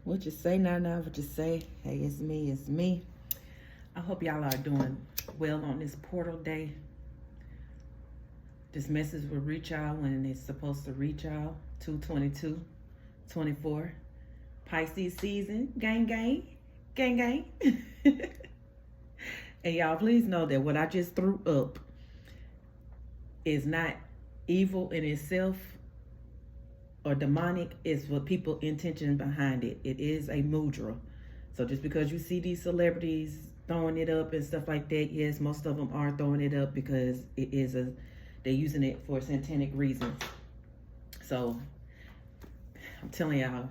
What you say now, what you say? Hey, it's me. I hope y'all are doing well on this portal day. This message will reach y'all when it's supposed to reach y'all. 2/22/24. Pisces season. Gang. And y'all please know that what I just threw up is not evil in itself or demonic. Is what people intention behind it. It is a mudra. So just because you see these celebrities throwing it up and stuff like that, yes, most of them are throwing it up because they're using it for satanic reasons. So I'm telling y'all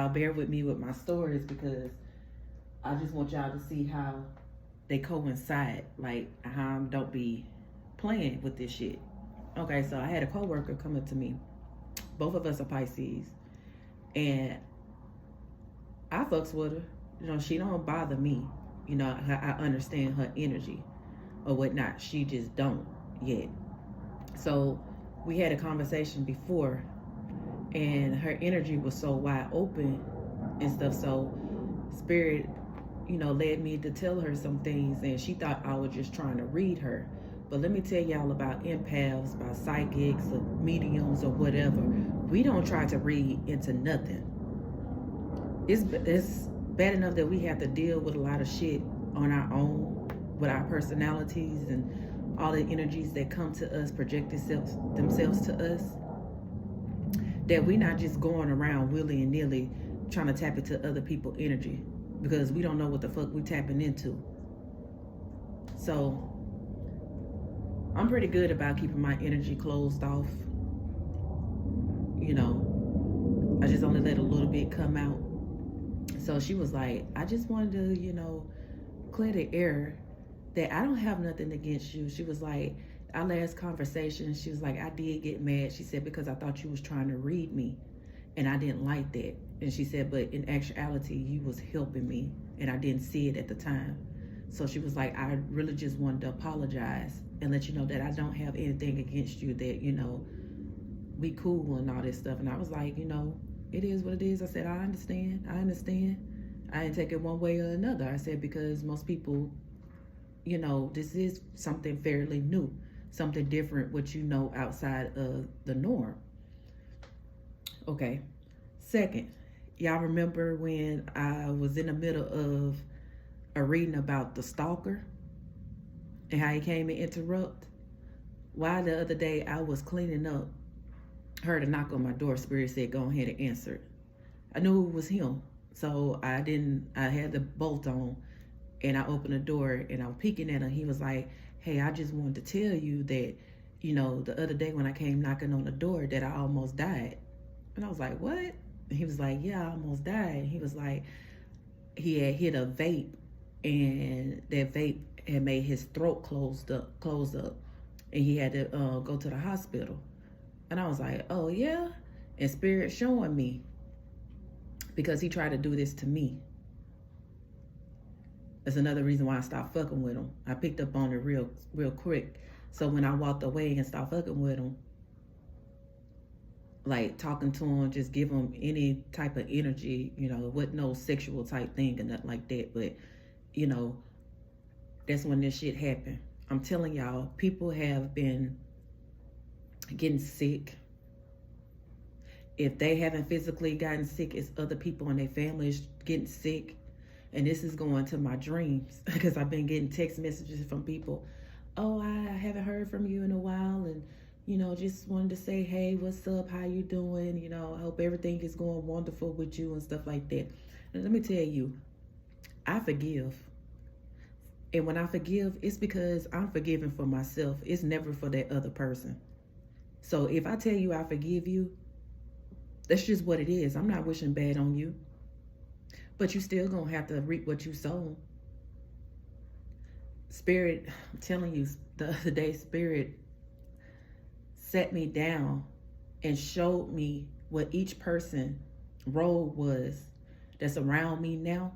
bear with me with my stories because I just want y'all to see how they coincide, like how I don't be playing with this shit. Okay, so I had a coworker come up to me. Both of us are Pisces, and I fucks with her. You know, she don't bother me. You know, I understand her energy or whatnot. She just don't yet. So we had a conversation before, and her energy was so wide open and stuff. So spirit, led me to tell her some things, and she thought I was just trying to read her. But let me tell y'all about empaths, about psychics or mediums or whatever. We don't try to read into nothing. It's bad enough that we have to deal with a lot of shit on our own, with our personalities and all the energies that come to us, project themselves to us, that we're not just going around willy-nilly trying to tap into other people's energy because we don't know what the fuck we tapping into. So I'm pretty good about keeping my energy closed off. I just only let a little bit come out. So she was like, I just wanted to, clear the air that I don't have nothing against you. She was like, our last conversation, she was like, I did get mad. She said, because I thought you was trying to read me and I didn't like that. And she said, but in actuality, you was helping me and I didn't see it at the time. So she was like, I really just wanted to apologize and let you know that I don't have anything against you, that, we cool and all this stuff. And I was like, it is what it is. I said, I understand. I didn't take it one way or another. I said, because most people, this is something fairly new, something different, what outside of the norm. Okay. Second, y'all remember when I was in the middle of a reading about the stalker and how he came and interrupt? Why the other day I was cleaning up, heard a knock on my door. Spirit said, go ahead and answer it. I knew it was him. So I had the bolt on and I opened the door and I was peeking at him. He was like, hey, I just wanted to tell you that, the other day when I came knocking on the door that I almost died. And I was like, what? And he was like, yeah, I almost died. And he was like, he had hit a vape and that vape had made his throat close up. And he had to go to the hospital. And I was like, oh yeah? And Spirit showing me, because he tried to do this to me. That's another reason why I stopped fucking with him. I picked up on it real quick. So when I walked away and stopped fucking with him, like talking to him, just give him any type of energy, with no sexual type thing or nothing like that. But, that's when this shit happened. I'm telling y'all, people have been getting sick. If they haven't physically gotten sick, it's other people in their families getting sick. And this is going to my dreams because I've been getting text messages from people. Oh, I haven't heard from you in a while. And, just wanted to say, hey, what's up? How you doing? I hope everything is going wonderful with you and stuff like that. And let me tell you, I forgive. And when I forgive, it's because I'm forgiving for myself. It's never for that other person. So if I tell you I forgive you, that's just what it is. I'm not wishing bad on you. But you still gonna have to reap what you sow. Spirit, I'm telling you, the other day, Spirit sat me down and showed me what each person role was that's around me now,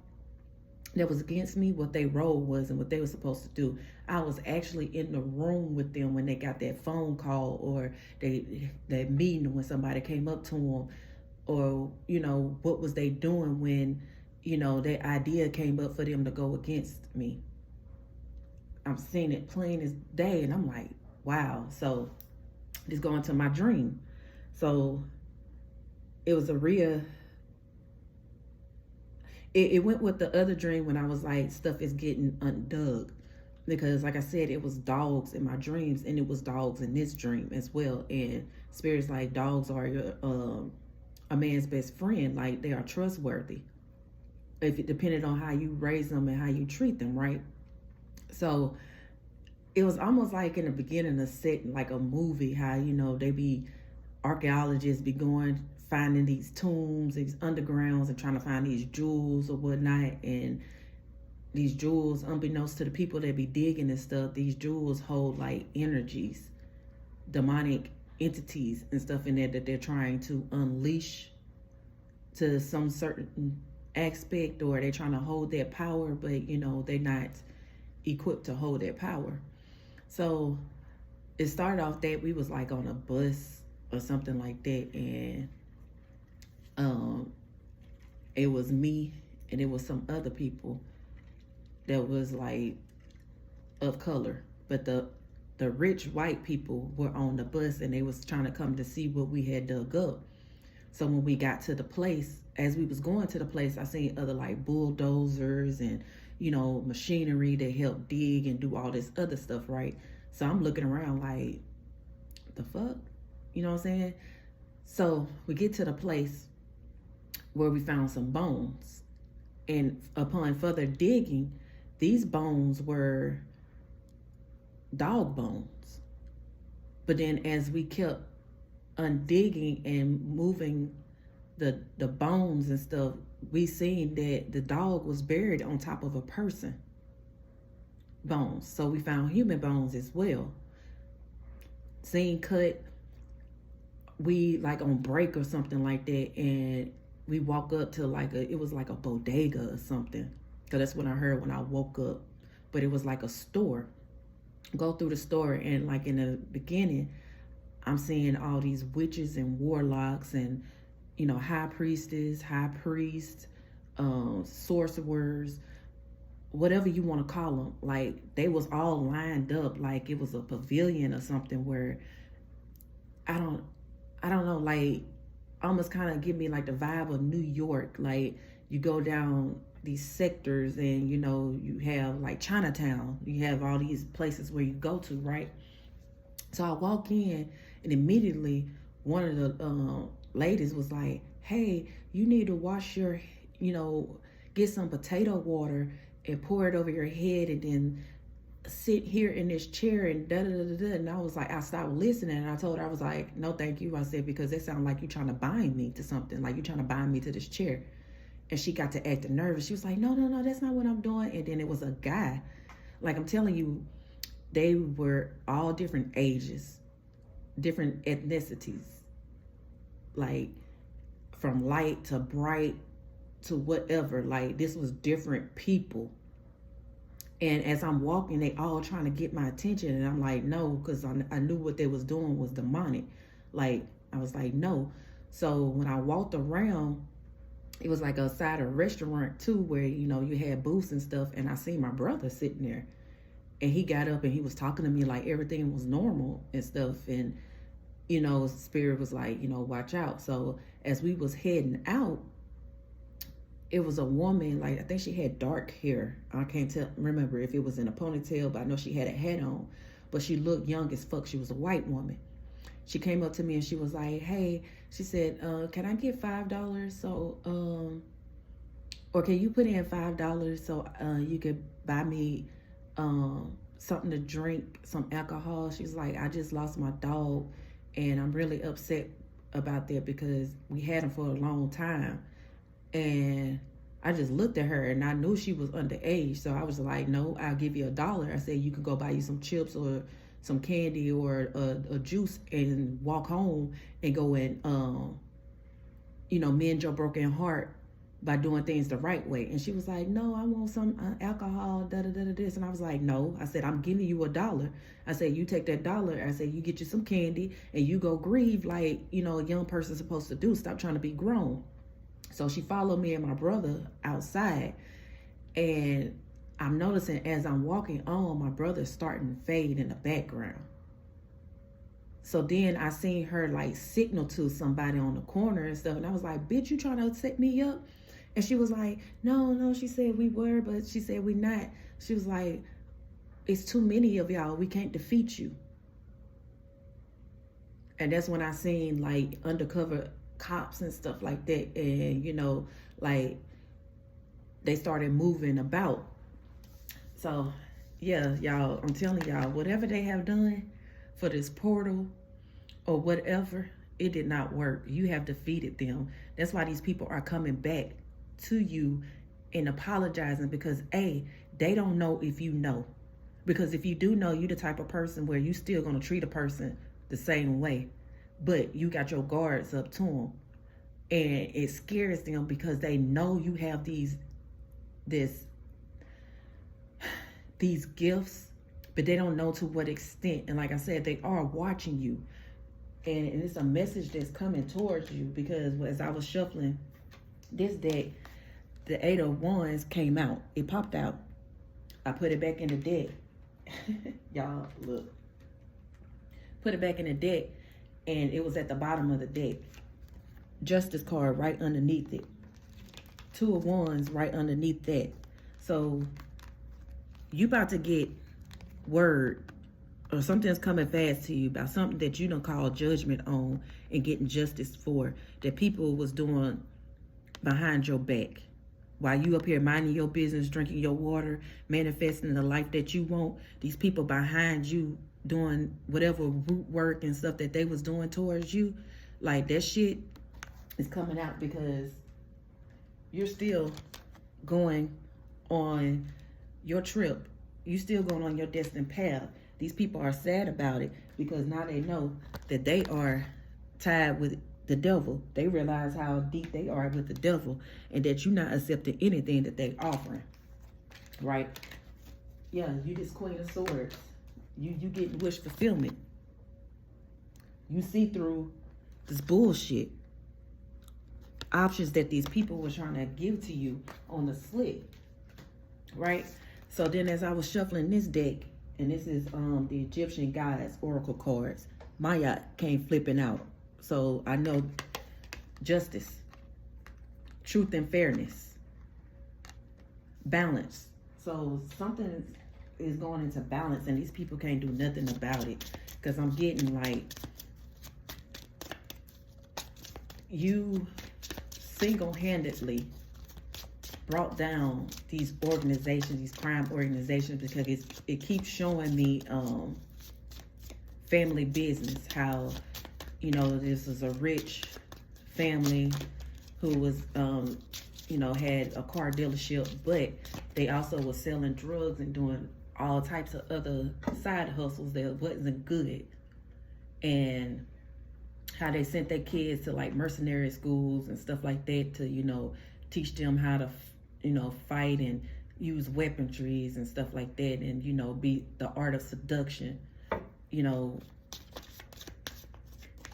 that was against me, what their role was and what they were supposed to do. I was actually in the room with them when they got that phone call or that meeting when somebody came up to them or, you know, what was they doing when, you know, that idea came up for them to go against me. I'm seeing it plain as day, and I'm like, wow. So just going to my dream. So it was a real, it went with the other dream when I was like, stuff is getting undug. Because, like I said, it was dogs in my dreams, and it was dogs in this dream as well. And spirits like dogs are a man's best friend. Like, they are trustworthy. If it depended on how you raise them and how you treat them, right? So it was almost like in the beginning of setting like a movie, how, you know, they be archaeologists be going finding these tombs, these undergrounds, and trying to find these jewels or whatnot. And these jewels, unbeknownst to the people that be digging and stuff, these jewels hold like energies, demonic entities and stuff in there that they're trying to unleash to some certain aspect, or they're trying to hold their power, but, you know, they're not equipped to hold their power. So it started off that we was like on a bus or something like that, and it was me and it was some other people that was like of color, but the rich white people were on the bus, and they was trying to come to see what we had dug up. So when we got to the place, as we was going to the place, I seen other like bulldozers and, you know, machinery that helped dig and do all this other stuff, right? So I'm looking around like, the fuck? You know what I'm saying? So we get to the place where we found some bones. And upon further digging, these bones were dog bones. But then as we kept undigging and moving the bones and stuff, we seen that the dog was buried on top of a person bones. So we found human bones as well. Seen cut, we like on break or something like that, and we walk up to like it was like a bodega or something, because that's what I heard when I woke up. But it was like a store. Go through the store, and like in the beginning, I'm seeing all these witches and warlocks and, you know, high priestess, high priest, sorcerers, whatever you want to call them. Like, they was all lined up like it was a pavilion or something, where I don't know, like, almost kind of give me like the vibe of New York. Like, you go down these sectors and, you know, you have like Chinatown, you have all these places where you go to, right? So I walk in, and immediately one of the ladies was like, hey, you need to wash your, you know, get some potato water and pour it over your head, and then sit here in this chair and da da da da. And I was like, I stopped listening, and I told her, I was like, no thank you. I said, because it sounded like you trying to bind me to something, like you trying to bind me to this chair. And she got to acting nervous. She was like, no, that's not what I'm doing. And then it was a guy. Like, I'm telling you, they were all different ages, different ethnicities, like from light to bright to whatever. Like, this was different people. And as I'm walking, they all trying to get my attention, and I'm like, no, because I knew what they was doing was demonic. Like, I was like, no. So when I walked around, it was like a side of a restaurant too, where, you know, you had booths and stuff, and I seen my brother sitting there, and he got up and he was talking to me like everything was normal and stuff. And, you know, spirit was like, you know, watch out. So as we was heading out, it was a woman, like, I think she had dark hair. I can't remember if it was in a ponytail, but I know she had a hat on. But she looked young as fuck. She was a white woman. She came up to me and she was like, hey, she said, can I get $5? So, or can you put in $5 so you could buy me something to drink, some alcohol? She's like, I just lost my dog, and I'm really upset about that because we had him for a long time. And I just looked at her, and I knew she was underage. So I was like, no, I'll give you $1. I said, you could go buy you some chips or some candy or a juice and walk home and go and, you know, mend your broken heart by doing things the right way. And she was like, no, I want some alcohol, da da da da this. And I was like, no. I said, I'm giving you $1. I said, you take that dollar. I said, you get you some candy and you go grieve like, you know, a young person's supposed to do. Stop trying to be grown. So she followed me and my brother outside. And I'm noticing as I'm walking on, my brother's starting to fade in the background. So then I seen her like signal to somebody on the corner and stuff. And I was like, bitch, you trying to set me up? And she was like, no, she said we were, but she said we not. She was like, it's too many of y'all. We can't defeat you. And that's when I seen like undercover cops and stuff like that. And, you know, like they started moving about. So, yeah, y'all, I'm telling y'all, whatever they have done for this portal or whatever, it did not work. You have defeated them. That's why these people are coming back to you and apologizing because, A, they don't know if you know. Because if you do know, you the type of person where you still going to treat a person the same way. But you got your guards up to them. And it scares them because they know you have these gifts, but they don't know to what extent. And like I said, they are watching you. And it's a message that's coming towards you because as I was shuffling this deck, the 8 of Wands came out. It popped out. I put it back in the deck. Y'all, look. Put it back in the deck, and it was at the bottom of the deck. Justice card right underneath it. 2 of Wands right underneath that. So you about to get word or something's coming fast to you about something that you don't call judgment on and getting justice for that people was doing behind your back. While you up here minding your business, drinking your water, manifesting the life that you want, these people behind you doing whatever root work and stuff that they was doing towards you, like that shit is coming out because you're still going on your trip. You still going on your destined path. These people are sad about it because now they know that they are tied with the devil. They realize how deep they are with the devil and that you're not accepting anything that they offering. Right? Yeah, you this Queen of Swords. You getting wish fulfillment. You see through this bullshit. Options that these people were trying to give to you on the slick. Right? So then as I was shuffling this deck, and this is the Egyptian Goddess Oracle cards, Maya came flipping out. So I know justice, truth and fairness, balance. So something is going into balance and these people can't do nothing about it. Because I'm getting like, you single-handedly brought down these organizations, these crime organizations, because it keeps showing me family business, how, you know, this is a rich family who was, you know, had a car dealership, but they also was selling drugs and doing all types of other side hustles that wasn't good. And how they sent their kids to like mercenary schools and stuff like that to, you know, teach them how to, you know, fight and use weaponries and stuff like that, and, you know, be the art of seduction, you know,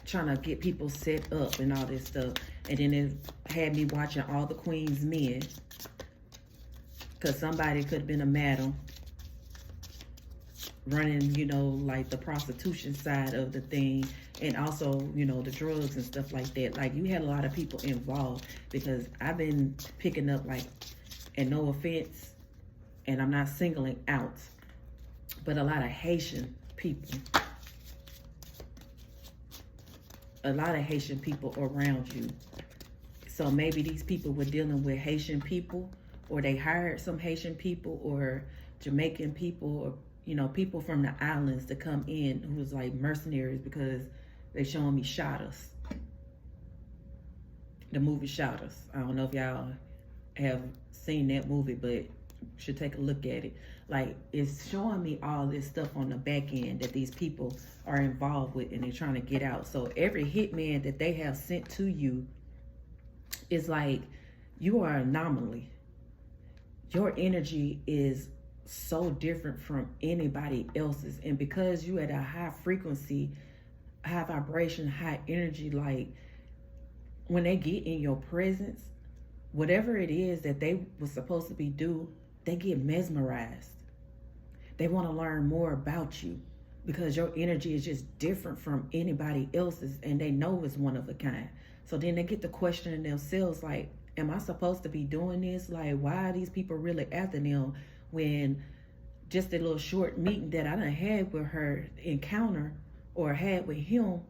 trying to get people set up and all this stuff. And then it had me watching all the Queen's men, because somebody could have been a madam running, you know, like the prostitution side of the thing, and also, you know, the drugs and stuff like that. Like, you had a lot of people involved, because I've been picking up, like, and no offense, and I'm not singling out, but a lot of Haitian people. A lot of Haitian people around you. So maybe these people were dealing with Haitian people, or they hired some Haitian people or Jamaican people, or, you know, people from the islands to come in who was like mercenaries, because they showing me Shot Us. The movie Shot Us. I don't know if y'all have seen that movie, but you should take a look at it. Like, it's showing me all this stuff on the back end that these people are involved with, and they're trying to get out. So every hitman that they have sent to you is like You are an anomaly. Your energy is so different from anybody else's. And because you at a high frequency, high vibration, high energy, like when they get in your presence, whatever it is that they were supposed to be do, they get mesmerized. They want to learn more about you because your energy is just different from anybody else's, and they know it's one of a kind. So then they get to questioning themselves like, am I supposed to be doing this? Like, why are these people really after them when just a little short meeting that I done had with her encounter or had with him,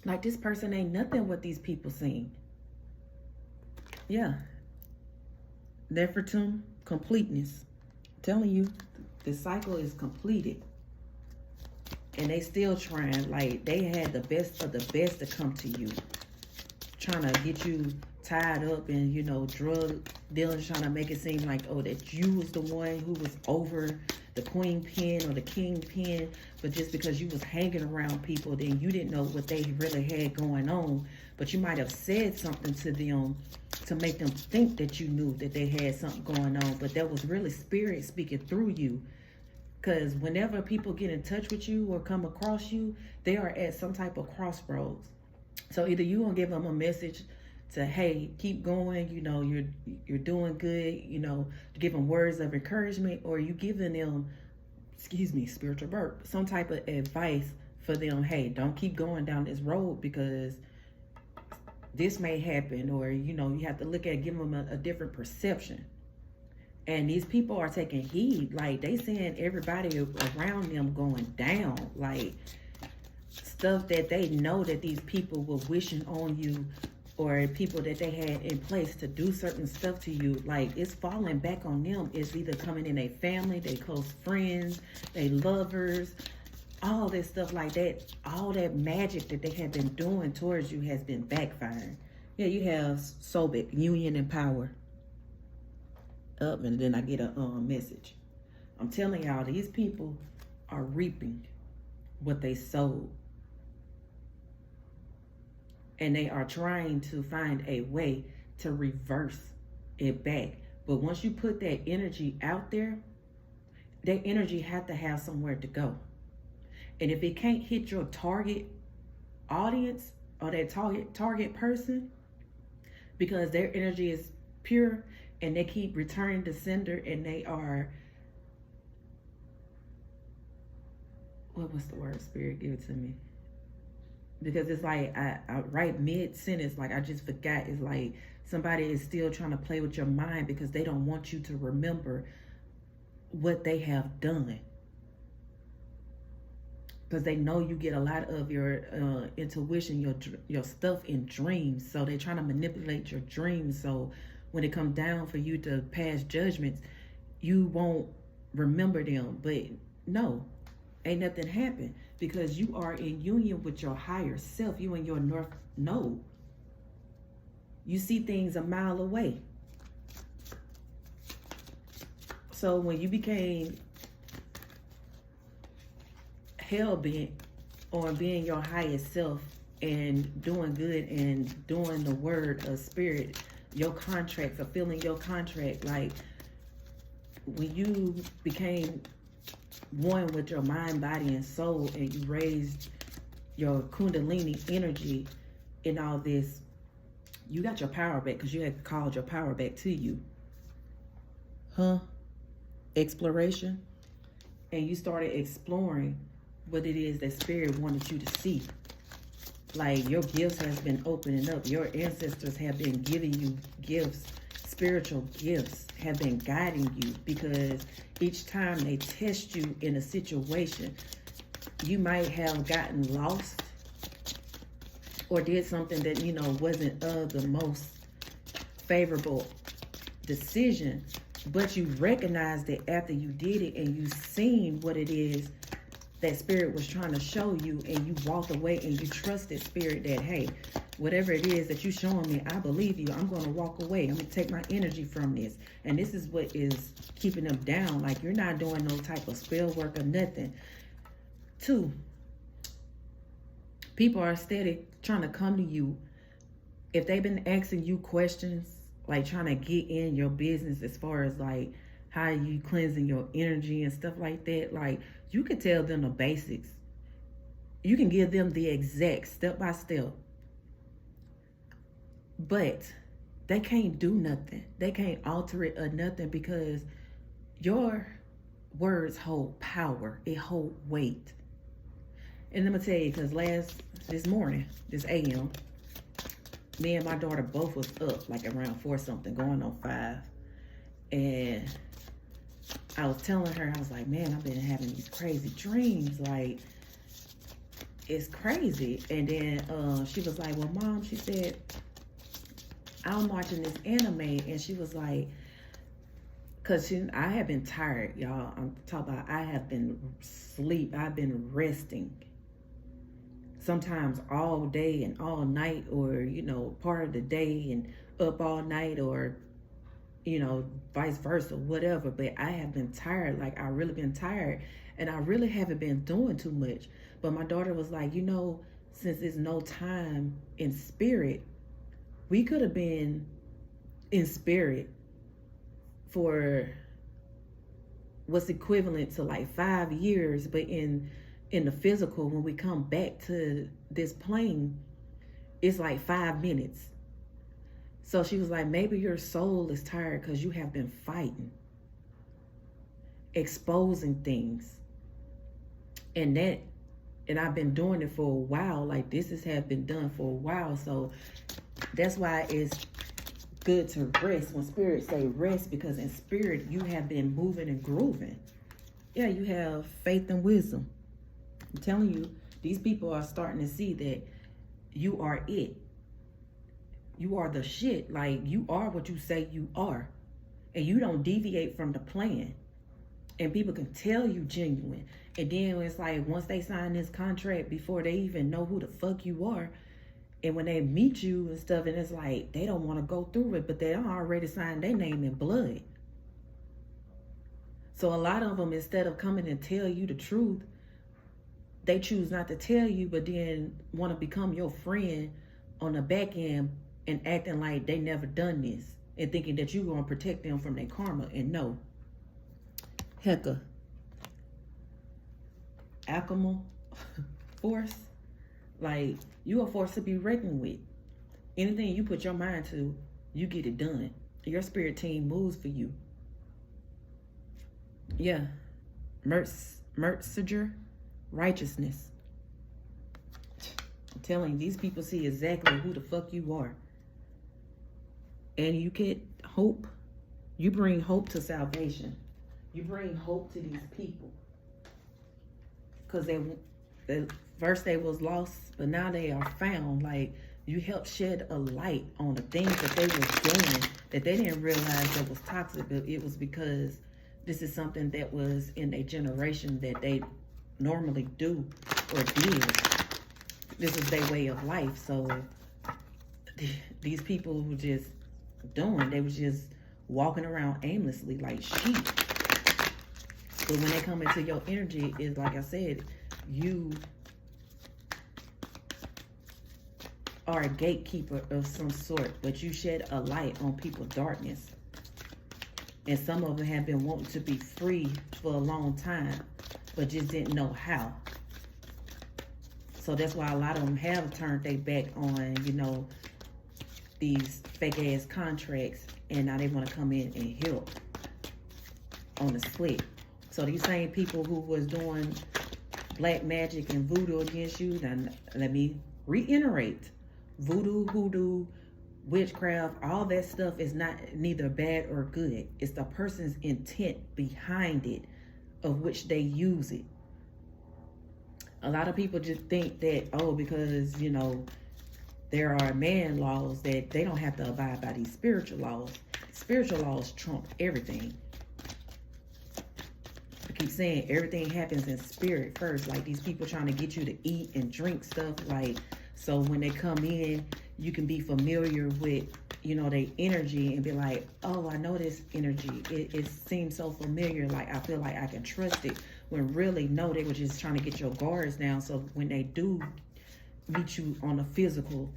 like this person ain't nothing what these people seen. Yeah. Nefertum, completeness. I'm telling you, the cycle is completed. And they still trying, like they had the best of the best to come to you. Trying to get you tied up and, you know, drug dealing, trying to make it seem like, oh, that you was the one who was over the queen pin or the king pin. But just because you was hanging around people, then you didn't know what they really had going on. But you might have said something to them to make them think that you knew that they had something going on. But that was really spirit speaking through you. Because whenever people get in touch with you or come across you, they are at some type of crossroads. So either you gonna give them a message to, hey, keep going, you know, you're doing good, you know, to give them words of encouragement, or you giving them, spiritual burp, some type of advice for them, hey, don't keep going down this road because this may happen, or, you know, you have to look at, give them a different perception. And these people are taking heed, like they seeing everybody around them going down, like stuff that they know that these people were wishing on you, or people that they had in place to do certain stuff to you, like it's falling back on them. It's either coming in their family, their close friends, their lovers, all this stuff like that. All that magic that they have been doing towards you has been backfiring. Yeah, you have Sobek, union and power. Up, and then I get a message. I'm telling y'all, these people are reaping what they sowed. And they are trying to find a way to reverse it back. But once you put that energy out there, that energy have to have somewhere to go. And if it can't hit your target audience or that target person, because their energy is pure and they keep returning to sender, and they are, what was the word, Spirit, give it to me? Because it's like, I write mid-sentence, like I just forgot. It's like somebody is still trying to play with your mind because they don't want you to remember what they have done. Because they know you get a lot of your intuition, your stuff in dreams. So they're trying to manipulate your dreams. So when it comes down for you to pass judgments, you won't remember them. But no, ain't nothing happened, because you are in union with your higher self. You in your north node. You see things a mile away. So when you became hell-bent on being your highest self and doing good and doing the word of spirit, your contract, fulfilling your contract, like when you became one with your mind, body, and soul, and you raised your kundalini energy in all this, you got your power back, because you had called your power back to you. Exploration. And you started exploring what it is that spirit wanted you to see. Like your gifts has been opening up. Your ancestors have been giving you gifts. Spiritual gifts have been guiding you, because each time they test you in a situation, you might have gotten lost or did something that, you know, wasn't the most favorable decision, but you recognized it after you did it, and you seen what it is that spirit was trying to show you, and you walked away and you trusted spirit that, hey, whatever it is that you showing me, I believe you. I'm going to walk away. I'm going to take my energy from this. And this is what is keeping them down. Like, you're not doing no type of spell work or nothing. 2, people are steady trying to come to you. If they've been asking you questions like trying to get in your business as far as like how you cleansing your energy and stuff like that. Like, you can tell them the basics. You can give them the exact step by step. But they can't do nothing. They can't alter it or nothing, because your words hold power. It hold weight. And I'm gonna tell you, because this morning, this AM, me and my daughter both was up like around 4 something, going on 5. And I was telling her, I was like, man, I've been having these crazy dreams. Like, it's crazy. And then she was like, well, Mom, she said, I'm watching this anime. And she was like, because I have been tired, y'all. I'm talking about, I have been asleep. I've been resting. Sometimes all day and all night, or, you know, part of the day and up all night, or, you know, vice versa, whatever. But I have been tired. Like, I really been tired. And I really haven't been doing too much. But my daughter was like, you know, since there's no time in spirit, we could have been in spirit for what's equivalent to like 5 years. But in the physical, when we come back to this plane, it's like 5 minutes. So she was like, maybe your soul is tired because you have been fighting, exposing things. And I've been doing it for a while. Like, this have been done for a while. So that's why it's good to rest when spirit say rest, because in spirit you have been moving and grooving. Yeah, you have faith and wisdom. I'm telling you, these people are starting to see that you are it. You are the shit. Like, you are what you say you are. And you don't deviate from the plan. And people can tell you genuine. And then it's like, once they sign this contract, before they even know who the fuck you are, and when they meet you and stuff, and it's like, they don't want to go through it, but they already signed their name in blood. So a lot of them, instead of coming and tell you the truth, they choose not to tell you, but then want to become your friend on the back end and acting like they never done this and thinking that you're going to protect them from their karma. And no. Hecka. Alchemical force. Like, you a force to be reckoned with. Anything you put your mind to, you get it done. Your spirit team moves for you. Yeah. Merciger. Righteousness. I'm telling you, these people see exactly who the fuck you are. And you get hope. You bring hope to salvation. You bring hope to these people. Because first they was lost, but now they are found. Like, you helped shed a light on the things that they was doing that they didn't realize that was toxic, but it was because this is something that was in a generation that they normally do or did. This is their way of life. So these people were just they was just walking around aimlessly like sheep. But when they come into your energy, is like I said, you are a gatekeeper of some sort, but you shed a light on people's darkness. And some of them have been wanting to be free for a long time, but just didn't know how. So that's why a lot of them have turned their back on, you know, these fake ass contracts, and now they want to come in and help on the split. So these same people who was doing black magic and voodoo against you, then let me reiterate, voodoo, hoodoo, witchcraft, all that stuff is neither bad or good. It's the person's intent behind it, of which they use it. A lot of people just think that, oh, because, you know, there are man laws, that they don't have to abide by these spiritual laws. Spiritual laws trump everything. I keep saying everything happens in spirit first. Like, these people trying to get you to eat and drink stuff, like, so when they come in, you can be familiar with, you know, their energy and be like, oh, I know this energy. It seems so familiar. Like, I feel like I can trust it. When really, no, they were just trying to get your guards down. So when they do meet you on a physical,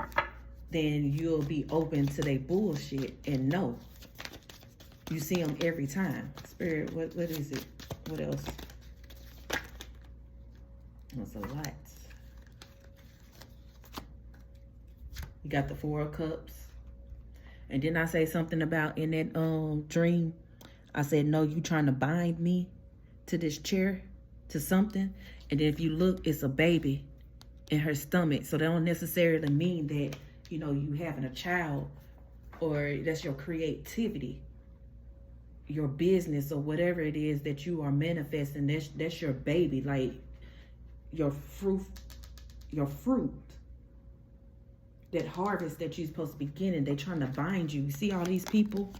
then you'll be open to their bullshit and no. You see them every time. Spirit, what is it? What else? That's a lot. You got the 4 of Cups. And didn't I say something about in that dream? I said, no, you trying to bind me to this chair, to something. And then if you look, it's a baby in her stomach. So that don't necessarily mean that, you know, you having a child or that's your creativity, your business or whatever it is that you are manifesting. That's your baby, like your fruit, that harvest that you're supposed to be getting. They trying to bind you. You see all these people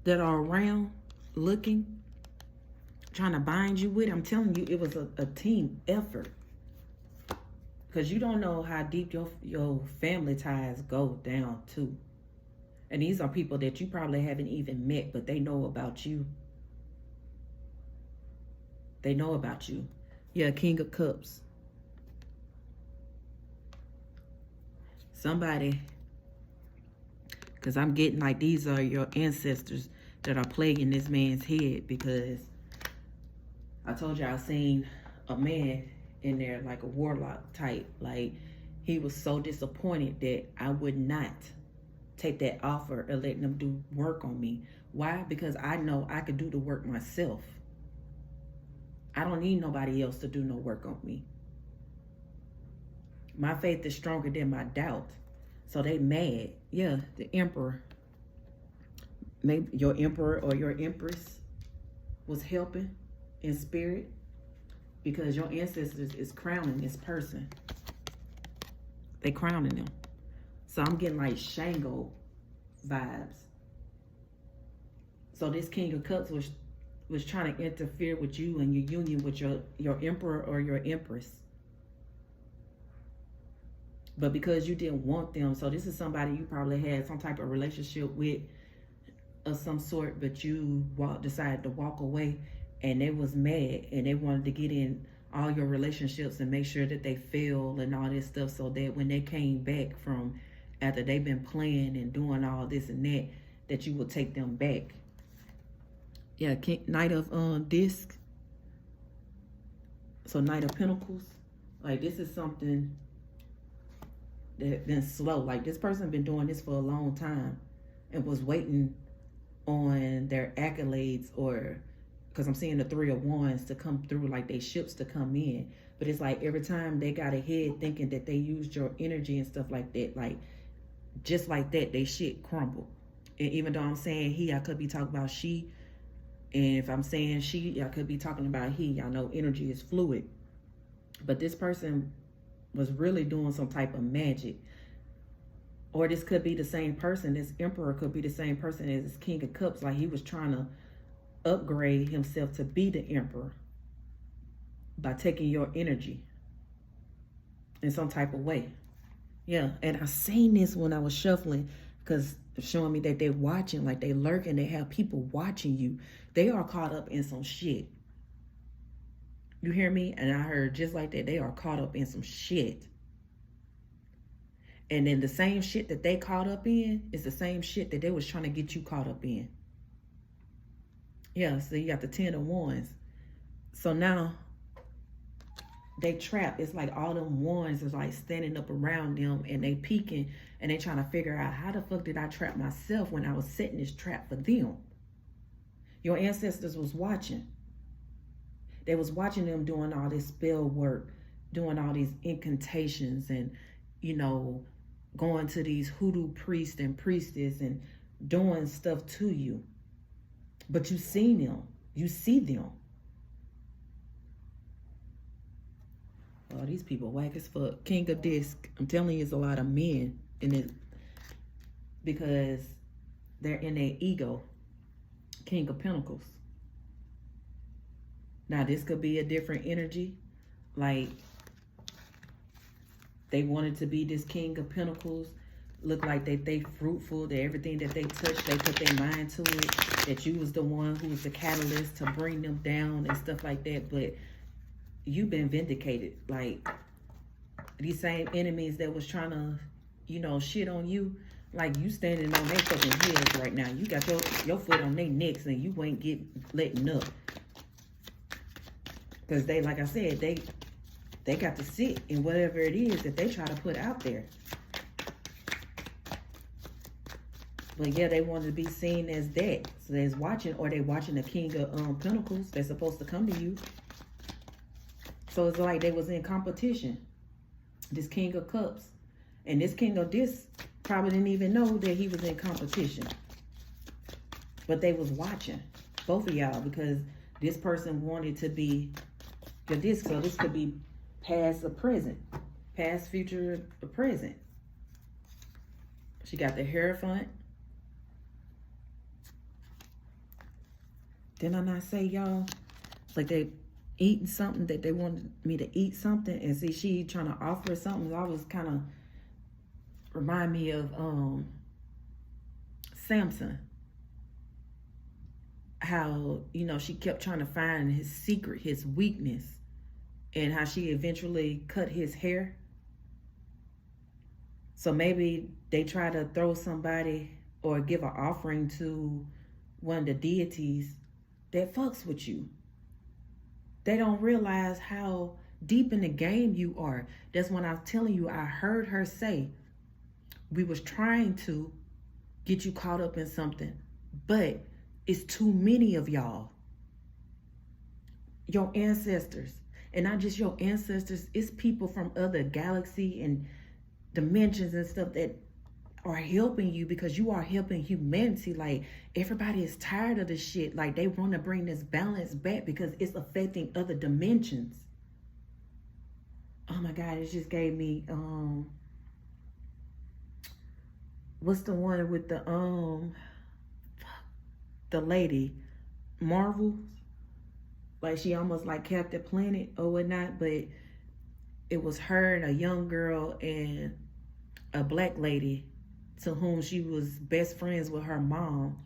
that are around looking, trying to bind you with. I'm telling you, it was a team effort. Because you don't know how deep your family ties go down too. And these are people that you probably haven't even met, but they know about you. They know about you. Yeah, King of Cups. Somebody, because I'm getting like these are your ancestors that are plaguing this man's head, because I told you I seen a man in there like a warlock type. Like he was so disappointed that I would not take that offer of letting them do work on me. Why? Because I know I could do the work myself. I don't need nobody else to do no work on me. My faith is stronger than my doubt. So they mad. Yeah, the emperor. Maybe your emperor or your empress was helping in spirit, because your ancestors is crowning this person. They crowning them. So I'm getting like Shango vibes. So this King of Cups was trying to interfere with you and your union with your emperor or your empress. But because you didn't want them, so this is somebody you probably had some type of relationship with of some sort, but you decided to walk away, and they was mad and they wanted to get in all your relationships and make sure that they fail and all this stuff, so that when they came back from after they've been playing and doing all this and that you will take them back. Yeah, Knight of Disc. So Knight of Pentacles. Like this is something that been slow. Like this person been doing this for a long time and was waiting on their accolades, or because I'm seeing the 3 of Wands to come through, like they ships to come in. But it's like every time they got ahead thinking that they used your energy and stuff like that, like just like that, they shit crumble. And even though I'm saying he, I could be talking about she. And if I'm saying she, I could be talking about he. I know energy is fluid. But this person was really doing some type of magic. Or this could be the same person. This emperor could be the same person as this King of Cups. Like he was trying to upgrade himself to be the emperor by taking your energy in some type of way. Yeah, and I seen this when I was shuffling, because showing me that they're watching, like they lurking, they have people watching you. They are caught up in some shit. You hear me? And I heard just like that, they are caught up in some shit. And then the same shit that they caught up in is the same shit that they was trying to get you caught up in. Yeah, so you got the 10 of Wands. So now they trapped. It's like all them wands is like standing up around them, and they peeking, and they trying to figure out, how the fuck did I trap myself when I was setting this trap for them? Your ancestors was watching. They was watching them doing all this spell work, doing all these incantations, and, you know, going to these hoodoo priests and priestess and doing stuff to you. But you seen them. You see them. Oh, these people whack as fuck. King of Disc. I'm telling you, it's a lot of men in it, because they're in their ego. King of Pentacles. Now, this could be a different energy. Like, they wanted to be this King of Pentacles. Look like they fruitful. That everything that they touch, they put their mind to it. That you was the one who was the catalyst to bring them down and stuff like that. But you've been vindicated. Like, these same enemies that was trying to, shit on you, like you standing on their fucking heads right now. You got your foot on their necks and you ain't letting up. Because they, like I said, they got to sit in whatever it is that they try to put out there. But yeah, they want to be seen as that. So they're watching, or they watching the King of Pentacles. They're supposed to come to you. So it's like they was in competition. This King of Cups. And this King of this probably didn't even know that he was in competition. But they was watching, both of y'all, because this person wanted to be the disc. So this could be past or present. Past, future, or present. She got the Hierophant. Did I not say, y'all? Like they eating something that they wanted me to eat something. And see, she trying to offer something. I was kind of remind me of Samson. How, she kept trying to find his secret, his weakness. And how she eventually cut his hair. So maybe they try to throw somebody or give an offering to one of the deities that fucks with you. They don't realize how deep in the game you are. That's when I was telling you, I heard her say, we was trying to get you caught up in something, but it's too many of y'all. Your ancestors, and not just your ancestors, it's people from other galaxy and dimensions and stuff that are helping you, because you are helping humanity. Like, everybody is tired of this shit. Like, they want to bring this balance back because it's affecting other dimensions. Oh my God, it just gave me what's the one with the lady Marvel? Like, she almost like Captain Planet or whatnot, but it was her and a young girl and a black lady to whom she was best friends with her mom.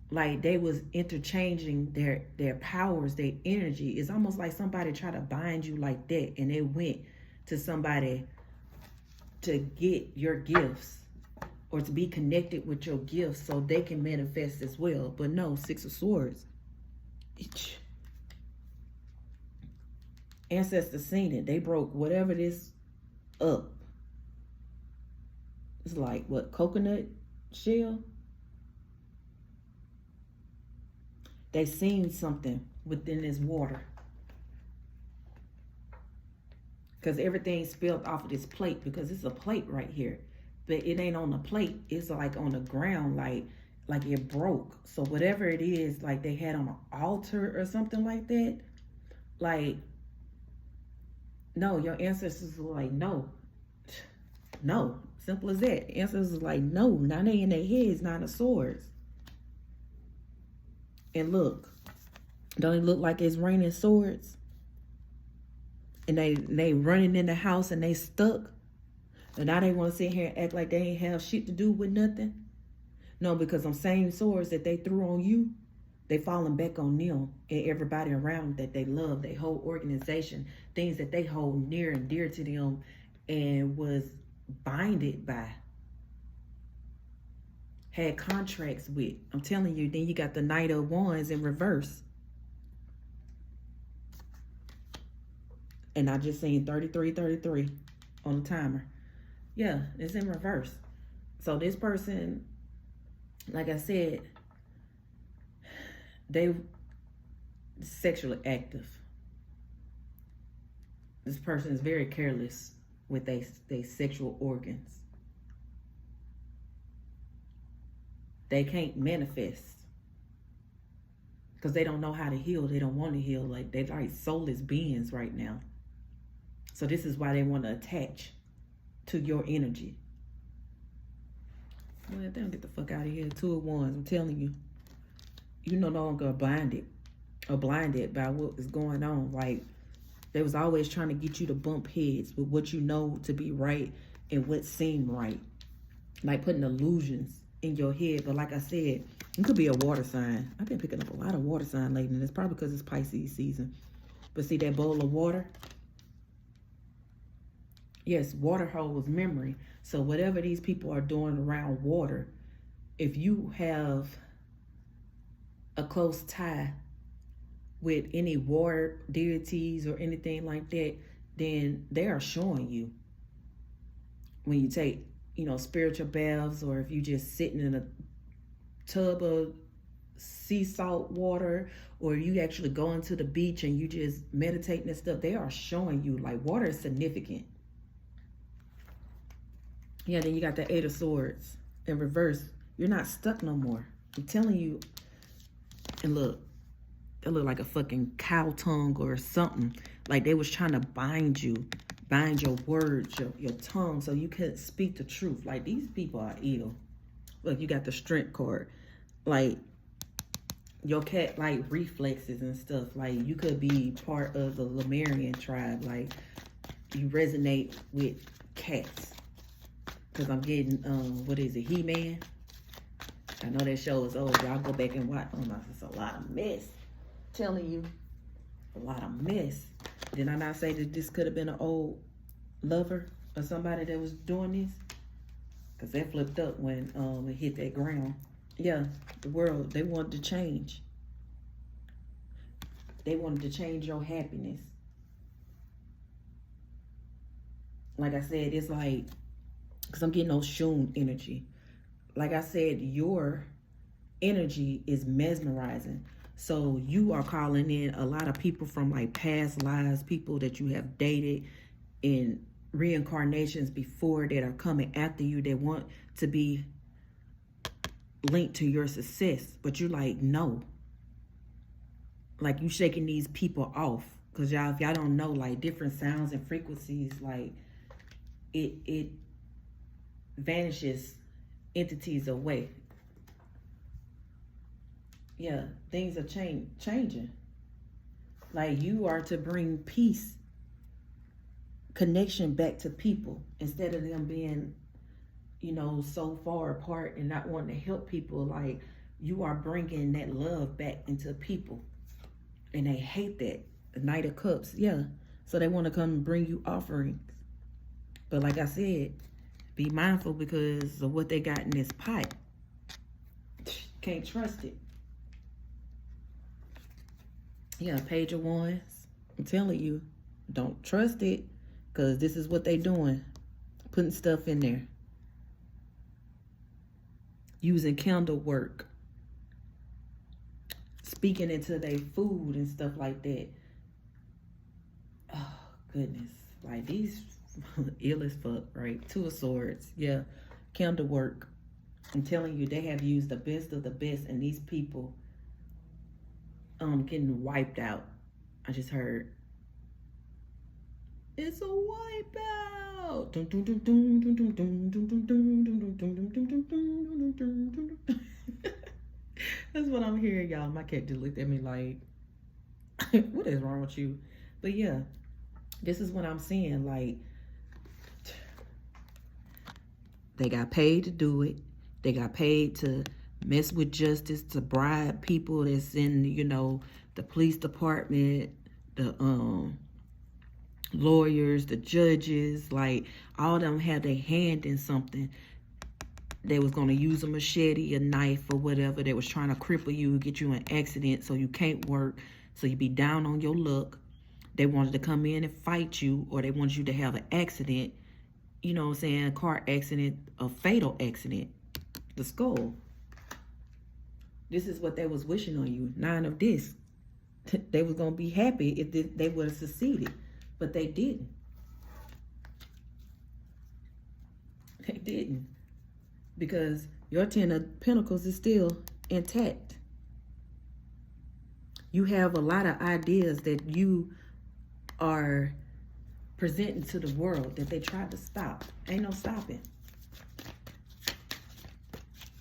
Like, they was interchanging their powers, their energy. It's almost like somebody tried to bind you like that, and it went to somebody to get your gifts or to be connected with your gifts so they can manifest as well. But no, Six of Swords. Ancestors seen it. They broke whatever this up. It's like, what, coconut shell? They seen something within this water. Because everything spilled off of this plate, because it's a plate right here. But it ain't on the plate. It's like on the ground, like it broke. So whatever it is, like they had on an altar or something like that. Like, no, your ancestors were like, no. No. Simple as that. The ancestors was like, no. Now they in their heads, Nine of Swords. And look, don't it look like it's raining swords? And they running in the house and they stuck. And now they want to sit here and act like they ain't have shit to do with nothing. No, because them same swords that they threw on you, they falling back on them and everybody around that they love, their whole organization, things that they hold near and dear to them and was binded by, had contracts with. I'm telling you, then you got the Knight of Wands in reverse. And I just seen 33 on the timer. Yeah, it's in reverse. So this person, like I said, they sexually active. This person is very careless with their sexual organs. They can't manifest because they don't know how to heal. They don't want to heal. Like, they're like soulless beings right now. So this is why they want to attach to your energy. Well, they don't get the fuck out of here. Two of Wands, I'm telling you. You no longer blinded by what is going on. Like, they was always trying to get you to bump heads with what you know to be right and what seemed right. Like putting illusions in your head. But like I said, it could be a water sign. I've been picking up a lot of water sign lately, and it's probably because it's Pisces season. But see that bowl of water? Yes, water holds memory. So whatever these people are doing around water, if you have a close tie with any water deities or anything like that, then they are showing you when you take, spiritual baths, or if you just sitting in a tub of sea salt water, or you actually go into the beach and you just meditating and stuff, they are showing you like water is significant. Yeah, then you got the Eight of Swords in reverse. You're not stuck no more. I'm telling you. And look, it looked like a fucking cow tongue or something. Like they was trying to bind your words, your tongue, so you couldn't speak the truth. Like, these people are ill. Look, you got the Strength card. Like, your cat like reflexes and stuff. Like, you could be part of the Lemurian tribe. Like, you resonate with cats. Because I'm getting, what is it, He-Man? I know that show is old. Y'all go back and watch. Oh my, it's a lot of mess. Telling you, a lot of mess. Did I not say that this could have been an old lover or somebody that was doing this? Because that flipped up when it hit that ground. Yeah, the world, they wanted to change. They wanted to change your happiness. Like I said, it's like, because I'm getting Oshun energy. Like I said, your energy is mesmerizing. So you are calling in a lot of people from like past lives, people that you have dated in reincarnations before that are coming after you. They want to be linked to your success. But you're like, no. Like, you shaking these people off. Because y'all, if y'all don't know, like, different sounds and frequencies, like, it vanishes entities away. Yeah, things are changing. Like, you are to bring peace, connection back to people instead of them being, so far apart and not wanting to help people. Like, you are bringing that love back into people, and they hate that. The Knight of Cups, yeah. So they want to come and bring you offerings. But like I said, be mindful because of what they got in this pipe. Can't trust it. Yeah, Page of Wands. I'm telling you, don't trust it, because this is what they doing. Putting stuff in there. Using candle work. Speaking into their food and stuff like that. Oh, goodness. Like, these ill as fuck, right? Two of Swords. Yeah, candle work. I'm telling you, they have used the best of the best, and these people getting wiped out. I just heard, it's a wipeout. That's what I'm hearing, y'all. My cat just looked at me like, what is wrong with you? But yeah, this is what I'm seeing. Like, they got paid to do it. They got paid to mess with justice, to bribe people that's in, the police department, the lawyers, the judges. Like, all of them had their hand in something. They was going to use a machete, a knife, or whatever. They was trying to cripple you, get you in an accident so you can't work, so you be down on your luck. They wanted to come in and fight you, or they wanted you to have an accident, car accident, a fatal accident, the skull. This is what they was wishing on you. 9 of this. They was going to be happy if they would have succeeded. But they didn't. They didn't. Because your 10 of Pentacles is still intact. You have a lot of ideas that you are presenting to the world that they tried to stop. Ain't no stopping.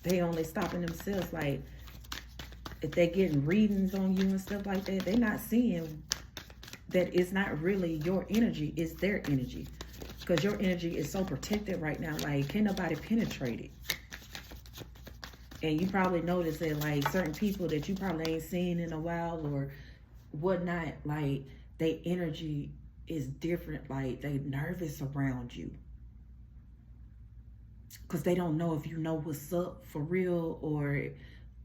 They only stopping themselves. Like, if they getting readings on you and stuff like that, they're not seeing that it's not really your energy, it's their energy. Because your energy is so protected right now, like, can't nobody penetrate it. And you probably notice that, like, certain people that you probably ain't seen in a while or whatnot, like, their energy is different. Like, they nervous around you. Because they don't know if you know what's up for real or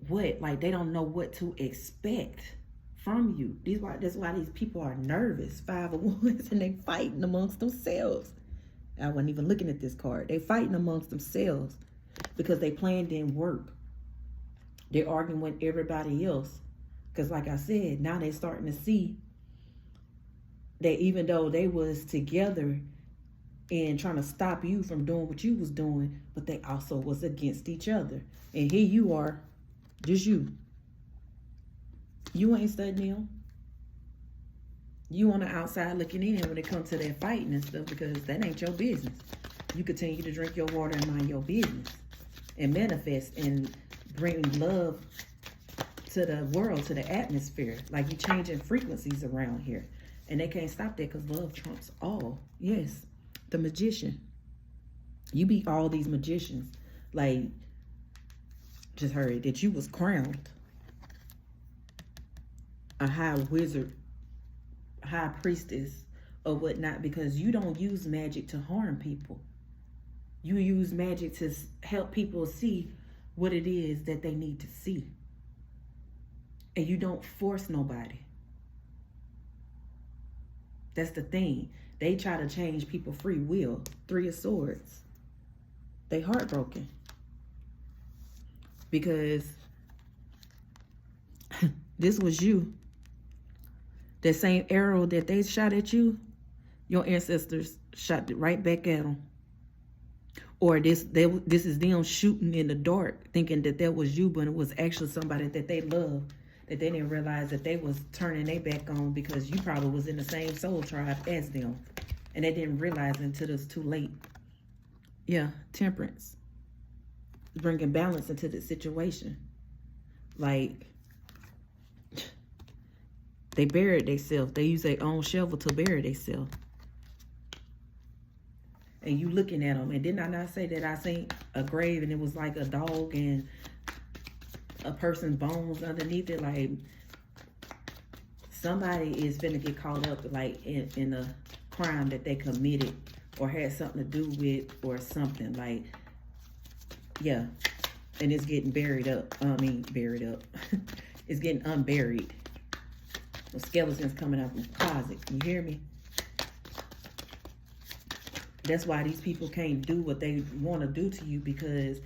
what. Like, they don't know what to expect from you. That's why these people are nervous. 5 of Wands, and they fighting amongst themselves. I wasn't even looking at this card. They fighting amongst themselves because they plan didn't work. They're arguing with everybody else. Because like I said, now they're starting to see that even though they was together and trying to stop you from doing what you was doing, but they also was against each other. And here you are, just you. You ain't studying them. You on the outside looking in when it comes to that fighting and stuff, because that ain't your business. You continue to drink your water and mind your business and manifest and bring love to the world, to the atmosphere. Like, you changing frequencies around here. And they can't stop that because love trumps all. Yes, the magician. You beat all these magicians. Like, just heard that you was crowned a high wizard, high priestess, or whatnot, because you don't use magic to harm people. You use magic to help people see what it is that they need to see. And you don't force nobody. That's the thing. They try to change people free will. 3 of Swords. They heartbroken. Because this was you. That same arrow that they shot at you, your ancestors shot it right back at them. Or this is them shooting in the dark, thinking that was you, but it was actually somebody that they loved, that they didn't realize that they was turning their back on because you probably was in the same soul tribe as them. And they didn't realize until it was too late. Yeah, Temperance. Bringing balance into the situation. Like, they buried themselves. They use their own shovel to bury themselves. And you looking at them. And didn't I not say that I seen a grave and it was like a dog and a person's bones underneath it? Like, somebody is finna get caught up, like, in a crime that they committed or had something to do with or something. Like, yeah. And it's getting buried up. Buried up. It's getting unburied. The skeletons coming out from the closet. You hear me? That's why these people can't do what they want to do to you, because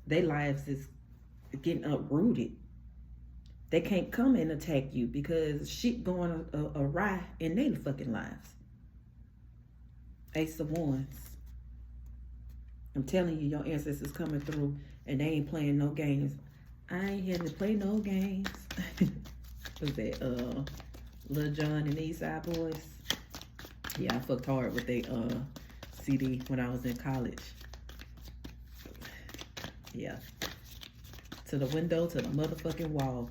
their lives is getting uprooted. They can't come and attack you because shit going awry in their fucking lives. Ace of Wands. I'm telling you, your ancestors coming through and they ain't playing no games. I ain't here to play no games. Was that Lil Jon and the East Side Boys? Yeah, I fucked hard with they CD when I was in college. Yeah. To the window, to the motherfucking wall.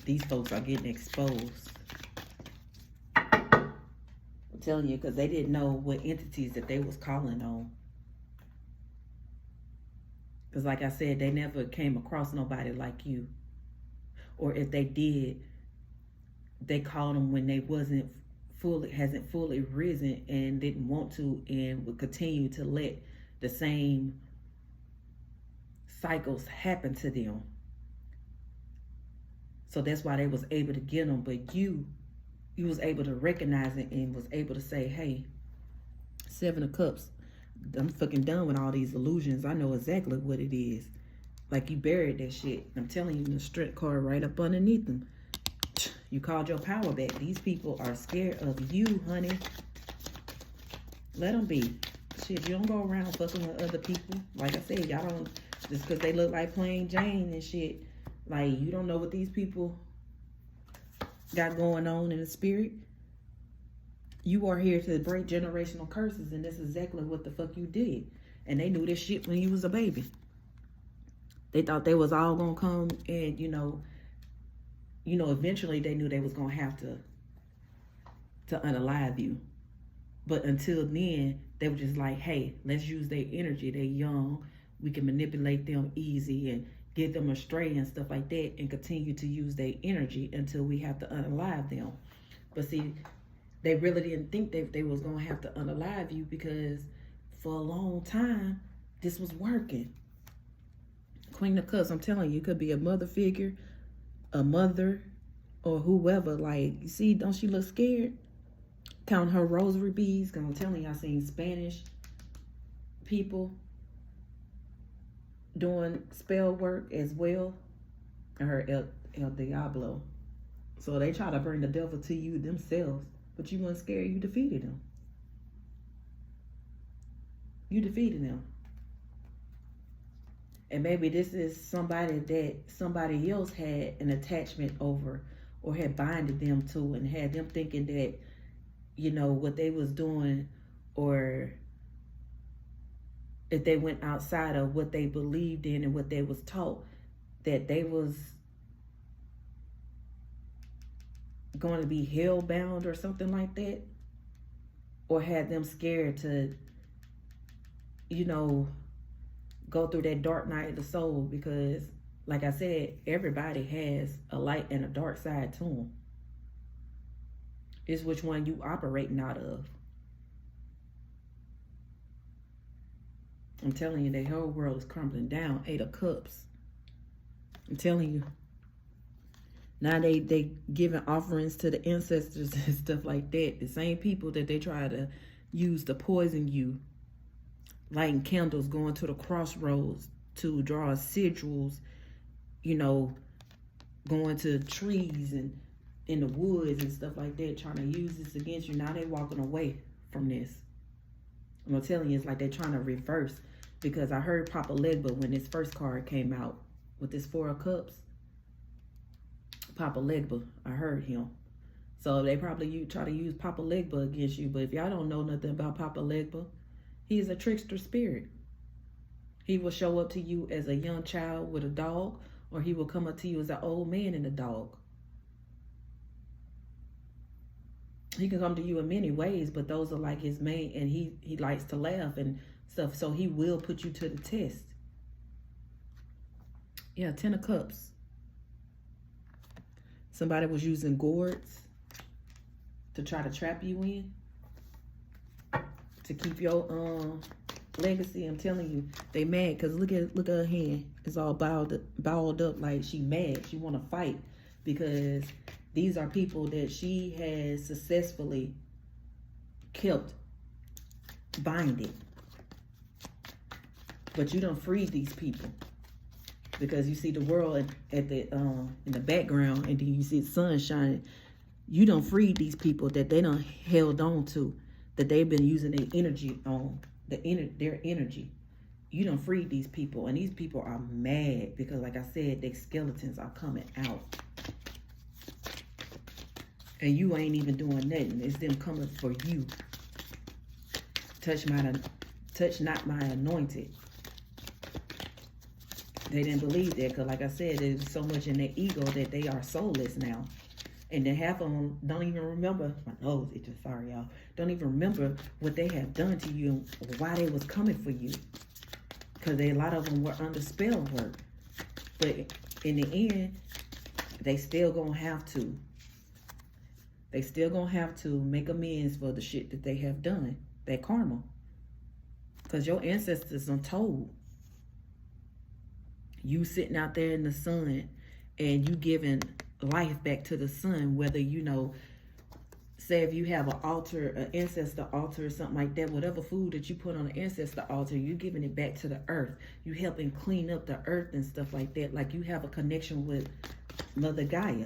These folks are getting exposed. I'm telling you, because they didn't know what entities that they was calling on. Because like I said, they never came across nobody like you. Or if they did, they called them when they hasn't fully risen and didn't want to, and would continue to let the same cycles happen to them. So that's why they was able to get them. But you was able to recognize it and was able to say, hey, 7 of Cups, I'm fucking done with all these illusions. I know exactly what it is. Like, you buried that shit. I'm telling you, the strength card right up underneath them. You called your power back. These people are scared of you, honey. Let them be. Shit, you don't go around fucking with other people. Like I said, y'all don't, just because they look like plain Jane and shit. Like, you don't know what these people got going on in the spirit. You are here to break generational curses, and that's exactly what the fuck you did. And they knew this shit when you was a baby. They thought they was all gonna come and, eventually they knew they was gonna have to unalive you. But until then, they were just like, hey, let's use their energy. They're young. We can manipulate them easy and get them astray and stuff like that, and continue to use their energy until we have to unalive them. But see, they really didn't think that they was gonna have to unalive you, because for a long time this was working. Queen of Cups, I'm telling you, it could be a mother figure, a mother, or whoever. Like, you see, don't she look scared? Count her rosary beads, because I'm telling you, I seen Spanish people doing spell work as well. Her El Diablo. So they try to bring the devil to you themselves, but you weren't scared. You defeated them. You defeated them. And maybe this is somebody that somebody else had an attachment over, or had binded them to, and had them thinking that, you know, what they was doing, or if they went outside of what they believed in and what they was taught, that they was going to be hell bound or something like that, or had them scared to, you know, go through that dark night of the soul. Because like I said, everybody has a light and a dark side to them. It's which one you operating out of. I'm telling you, the whole world is crumbling down. 8 of Cups. I'm telling you. Now they giving offerings to the ancestors and stuff like that. The same people that they try to use to poison you. Lighting candles, going to the crossroads to draw sigils, you know, going to trees and in the woods and stuff like that, trying to use this against you. Now they walking away from this. I'm telling you, it's like they're trying to reverse. Because I heard Papa Legba when this first card came out with this 4 of Cups. Papa Legba, I heard him. So they probably try to use Papa Legba against you. But if y'all don't know nothing about Papa Legba, he is a trickster spirit. He will show up to you as a young child with a dog, or he will come up to you as an old man and a dog. He can come to you in many ways, but those are like his main, and he likes to laugh and stuff, so he will put you to the test. Yeah, 10 of Cups. Somebody was using gourds to try to trap you in, to keep your legacy. I'm telling you, they mad because look at her hand. It's all balled up like she mad. She want to fight because these are people that she has successfully kept binded. But you don't free these people, because you see the world at the in the background, and then you see the sun shining. You don't free these people that they done held on to, that they've been using their energy on, their energy. You don't free these people, and these people are mad because, like I said, their skeletons are coming out, and you ain't even doing nothing. It's them coming for you. Touch not my anointed. They didn't believe that, because like I said, there's so much in their ego that they are soulless now. And then half of them don't even remember, my nose itching, sorry y'all, don't even remember what they have done to you and why they was coming for you. Because a lot of them were under spell work. But in the end, they still gonna have to. They still gonna have to make amends for the shit that they have done. That karma. Because your ancestors done told. You sitting out there in the sun and you giving life back to the sun, whether, you know, say if you have an altar, an ancestor altar or something like that, whatever food that you put on an ancestor altar, you're giving it back to the earth. You helping clean up the earth and stuff like that. Like you have a connection with Mother Gaia.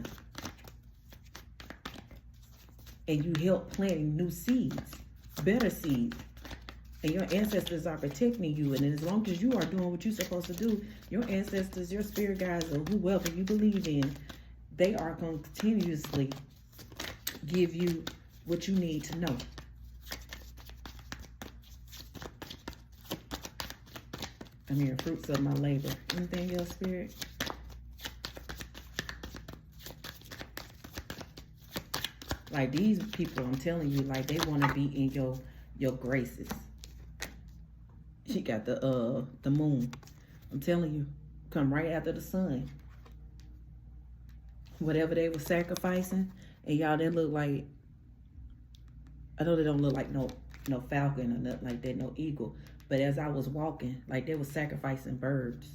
And you help planting new seeds, better seeds. And your ancestors are protecting you. And as long as you are doing what you're supposed to do, your ancestors, your spirit guides, or whoever you believe in, they are going to continuously give you what you need to know. I'm hearing fruits of my labor. Anything else, Spirit? Like these people, I'm telling you, like they want to be in your graces. She got the moon. I'm telling you, come right after the sun. Whatever they were sacrificing, and y'all, that look like I know they don't look like no falcon or nothing like that, no eagle. But as I was walking, like they was sacrificing birds.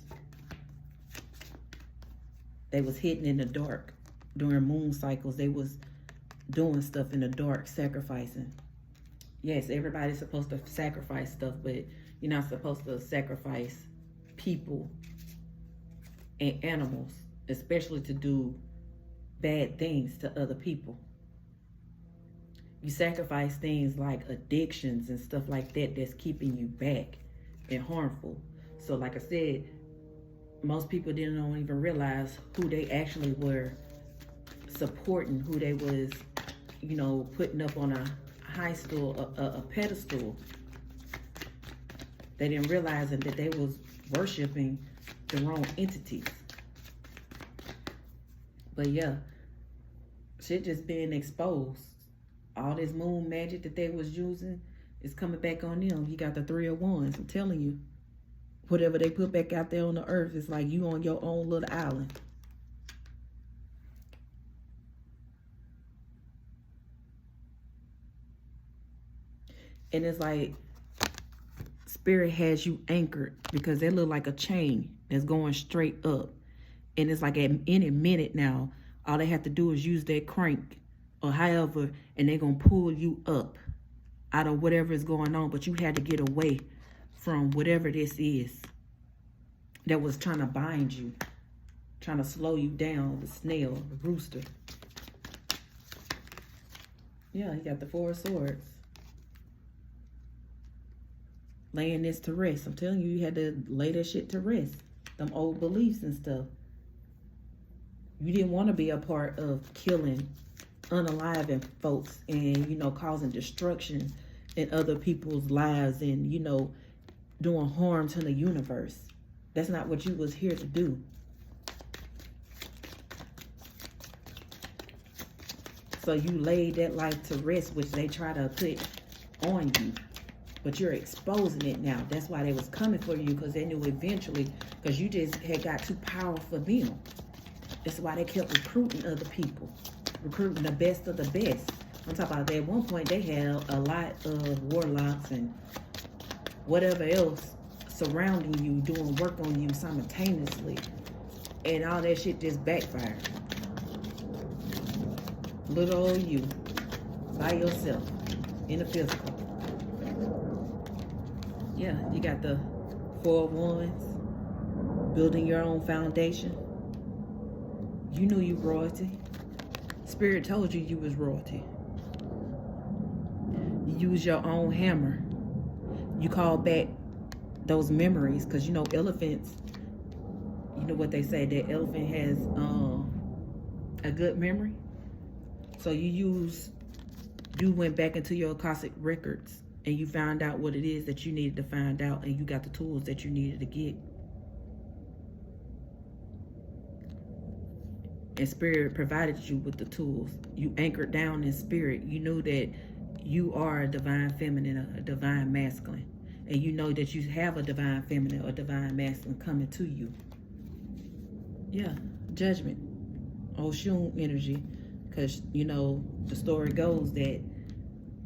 They was hidden in the dark. During moon cycles, they was doing stuff in the dark, sacrificing. Yes, everybody's supposed to sacrifice stuff, but you're not supposed to sacrifice people and animals, especially to do bad things to other people. You sacrifice things like addictions and stuff like that that's keeping you back and harmful. So like I said, most people don't even realize who they actually were supporting, who they was, putting up on a high stool, a pedestal. They didn't realize that they was worshiping the wrong entities. But yeah, shit just being exposed. All this moon magic that they was using is coming back on them. You got the 3 of Wands. I'm telling you, whatever they put back out there on the earth, it's like you on your own little island. And it's like Spirit has you anchored because they look like a chain that's going straight up. And it's like at any minute now, all they have to do is use that crank or however, and they're going to pull you up out of whatever is going on. But you had to get away from whatever this is that was trying to bind you, trying to slow you down, the snail, the rooster. Yeah, you got the 4 of Swords. Laying this to rest. I'm telling you, you had to lay that shit to rest. Them old beliefs and stuff. You didn't want to be a part of killing, unaliving folks and, causing destruction in other people's lives and, doing harm to the universe. That's not what you was here to do. So you laid that life to rest, which they try to put on you. But you're exposing it now. That's why they was coming for you, because they knew eventually, because you just had got too powerful for them. That's why they kept recruiting other people, recruiting the best of the best. I'm talking about at one point they had a lot of warlocks and whatever else surrounding you, doing work on you simultaneously. And all that shit just backfired. Little old you, by yourself, in the physical. Yeah, you got the 4 of Wands, building your own foundation. You knew you royalty. Spirit told you was royalty. You use your own hammer. You call back those memories, because elephants, you know what they say, that elephant has a good memory. So you went back into your Akashic records and you found out what it is that you needed to find out, and you got the tools that you needed to get. And Spirit provided you with the tools. You anchored down in Spirit. You knew that you are a divine feminine, a divine masculine. And you know that you have a divine feminine or divine masculine coming to you. Yeah, judgment. Oshun energy. Because, the story goes that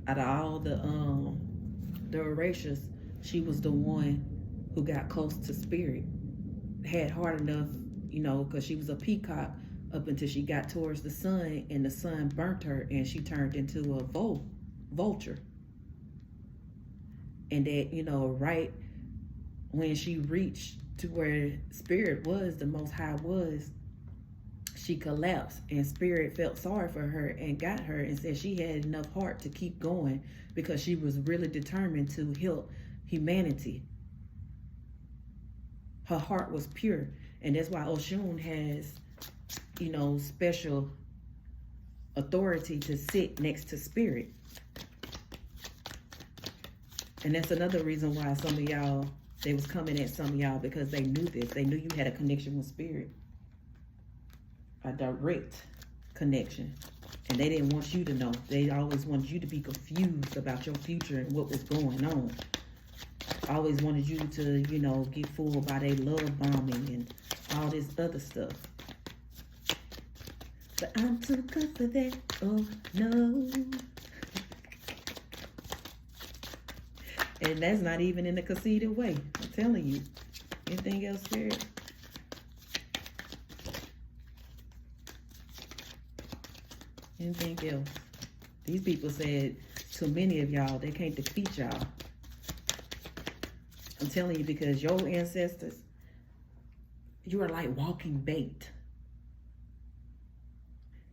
out of all the Erasures, she was the one who got close to Spirit. Had hard enough, because she was a peacock up until she got towards the sun, and the sun burnt her and she turned into a vulture. And that, right when she reached to where Spirit was, the Most High was, she collapsed, and Spirit felt sorry for her and got her and said she had enough heart to keep going because she was really determined to help humanity. Her heart was pure, and that's why Oshun has, special authority to sit next to Spirit. And that's another reason why some of y'all, they was coming at some of y'all, because they knew this. They knew you had a connection with Spirit. A direct connection. And they didn't want you to know. They always wanted you to be confused about your future and what was going on. Always wanted you to, get fooled by their love bombing and all this other stuff. But I'm too good for that. Oh, no. And that's not even in a conceited way. I'm telling you. Anything else, Spirit? Anything else? These people said too many of y'all, they can't defeat y'all. I'm telling you, because your ancestors, you are like walking bait.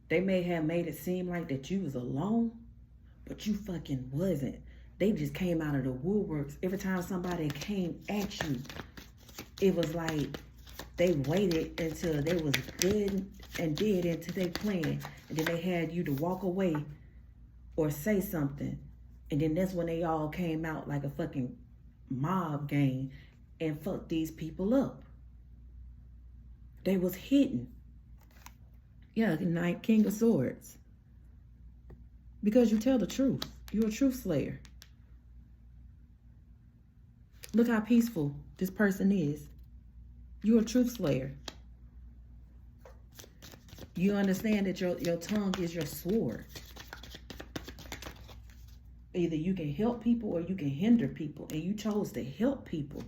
They may have made it seem like that you was alone, but you fucking wasn't. They just came out of the woodworks. Every time somebody came at you, it was like they waited until they was dead and dead into their plan. And then they had you to walk away or say something. And then that's when they all came out like a fucking mob gang and fucked these people up. They was hidden. Yeah, Knight, King of Swords. Because you tell the truth. You're a truth slayer. Look how peaceful this person is. You're a truth slayer. You understand that your tongue is your sword. Either you can help people or you can hinder people. And you chose to help people.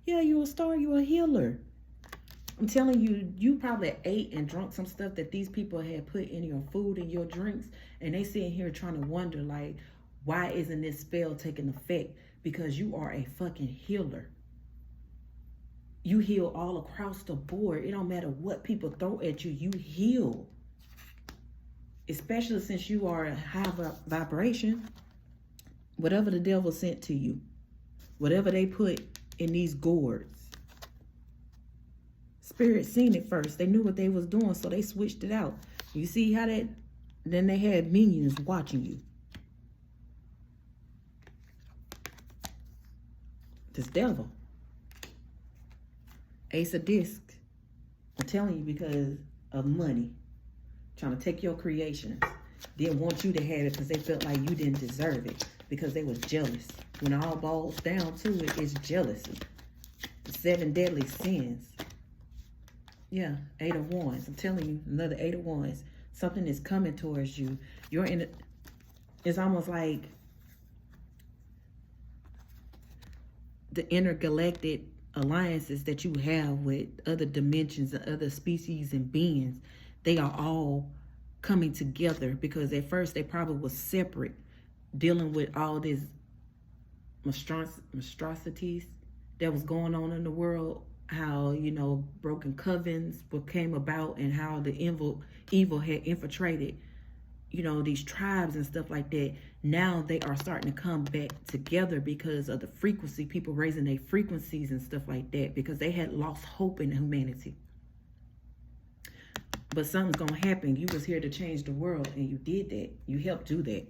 Yeah, you're a star. You're a healer. I'm telling you, you probably ate and drunk some stuff that these people had put in your food and your drinks. And they sitting here trying to wonder, like, why isn't this spell taking effect? Because you are a fucking healer. You heal all across the board. It don't matter what people throw at you. You heal. Especially since you are a high vibration. Whatever the devil sent to you. Whatever they put in these gourds. Spirit seen it first. They knew what they was doing, so they switched it out. You see how that? Then they had minions watching you. This devil. Ace of Disc. I'm telling you, because of money. Trying to take your creations. Didn't want you to have it because they felt like you didn't deserve it. Because they was jealous. When it all boils down to it, it's jealousy. The 7 deadly sins. Yeah, 8 of Wands. I'm telling you, another 8 of Wands. Something is coming towards you. You're in it. It's almost like the intergalactic alliances that you have with other dimensions and other species and beings. They are all coming together because at first they probably was separate, dealing with all this monstrosities that was going on in the world. How, you know, broken covens came about and how the evil had infiltrated, you know, these tribes and stuff like that. Now they are starting to come back together because of the frequency, people raising their frequencies and stuff like that, because they had lost hope in humanity. But something's going to happen. You was here to change the world and you did that. You helped do that.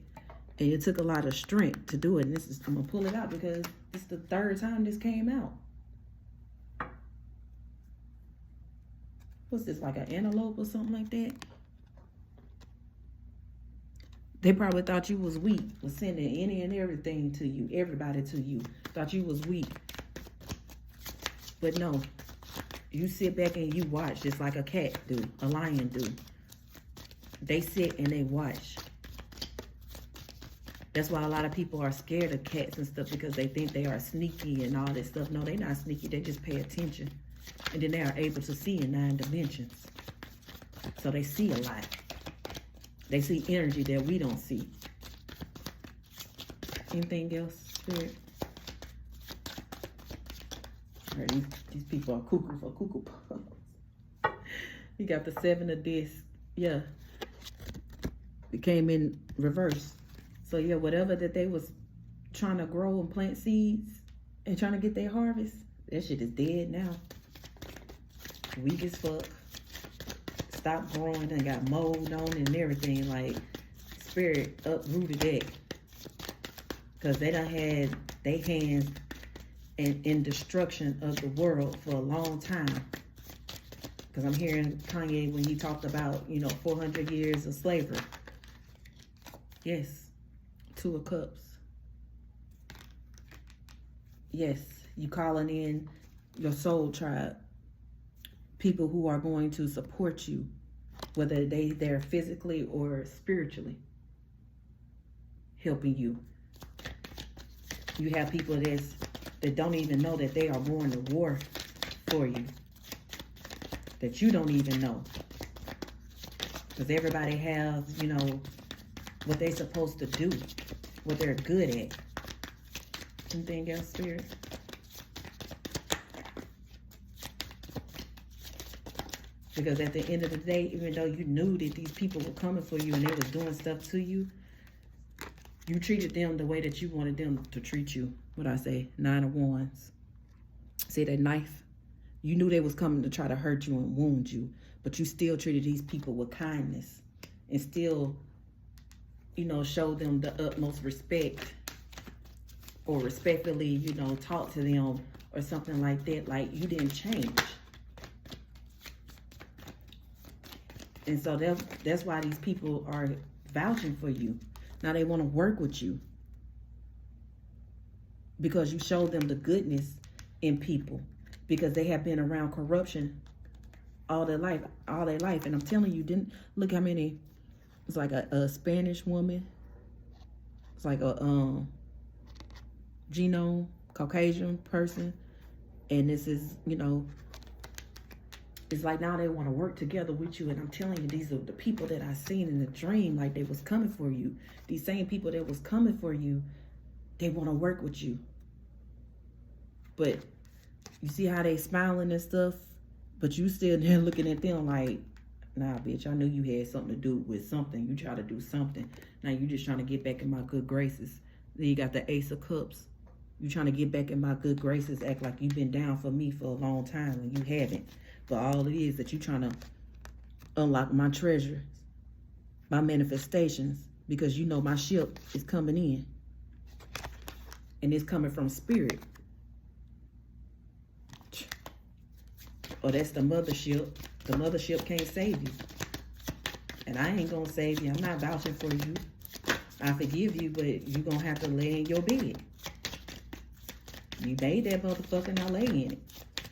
And it took a lot of strength to do it. And I'm going to pull it out because it's the 3rd time this came out. What's this, like an antelope or something like that? They probably thought you was weak, was sending any and everything to you, everybody to you. Thought you was weak. But no, you sit back and you watch just like a cat do, a lion do. They sit and they watch. That's why a lot of people are scared of cats and stuff, because they think they are sneaky and all this stuff. No, they're not sneaky. They just pay attention. And then they are able to see in 9 dimensions. So they see a lot. They see energy that we don't see. Anything else, Spirit? All right, these people are cuckoo for cuckoo puffs. You got the 7 of Disc. Yeah. It came in reverse. So yeah, whatever that they was trying to grow and plant seeds and trying to get their harvest, that shit is dead now. Weak as fuck. Stopped growing and got mold on and everything. Like, Spirit uprooted that. Because they done had their hands in destruction of the world for a long time. Because I'm hearing Kanye when he talked about, you know, 400 years of slavery. Yes. 2 of Cups. Yes. You calling in your soul tribe. People who are going to support you, whether they're physically or spiritually, helping you. You have people that don't even know that they are going to war for you. That you don't even know. Because everybody has, you know, what they're supposed to do. What they're good at. Anything else, Spirit? Because at the end of the day, even though you knew that these people were coming for you and they was doing stuff to you, you treated them the way that you wanted them to treat you. What I say? 9 of Wands. See that knife? You knew they was coming to try to hurt you and wound you, but you still treated these people with kindness and still, you know, showed them the utmost respect or respectfully, you know, talk to them or something like that. Like you didn't change. And so that's why these people are vouching for you. Now they want to work with you because you showed them the goodness in people, because they have been around corruption all their life. And I'm telling you, didn't look how many. It's like a Spanish woman. It's like a genome Caucasian person, and this is, you know, it's like now they want to work together with you. And I'm telling you, these are the people that I seen in the dream, like they was coming for you. These same people that was coming for you, they want to work with you. But you see how they smiling and stuff, but you still there looking at them like, nah, bitch, I knew you had something to do with something. You try to do something. Now you just trying to get back in my good graces. Then you got the Ace of Cups. You trying to get back in my good graces, act like you've been down for me for a long time when you haven't. But all it is that you trying to unlock my treasures, my manifestations, because you know my ship is coming in. And it's coming from spirit. Or that's the mothership. The mothership can't save you. And I ain't gonna save you. I'm not vouching for you. I forgive you, but you're gonna have to lay in your bed. You made that motherfucker, now lay in it.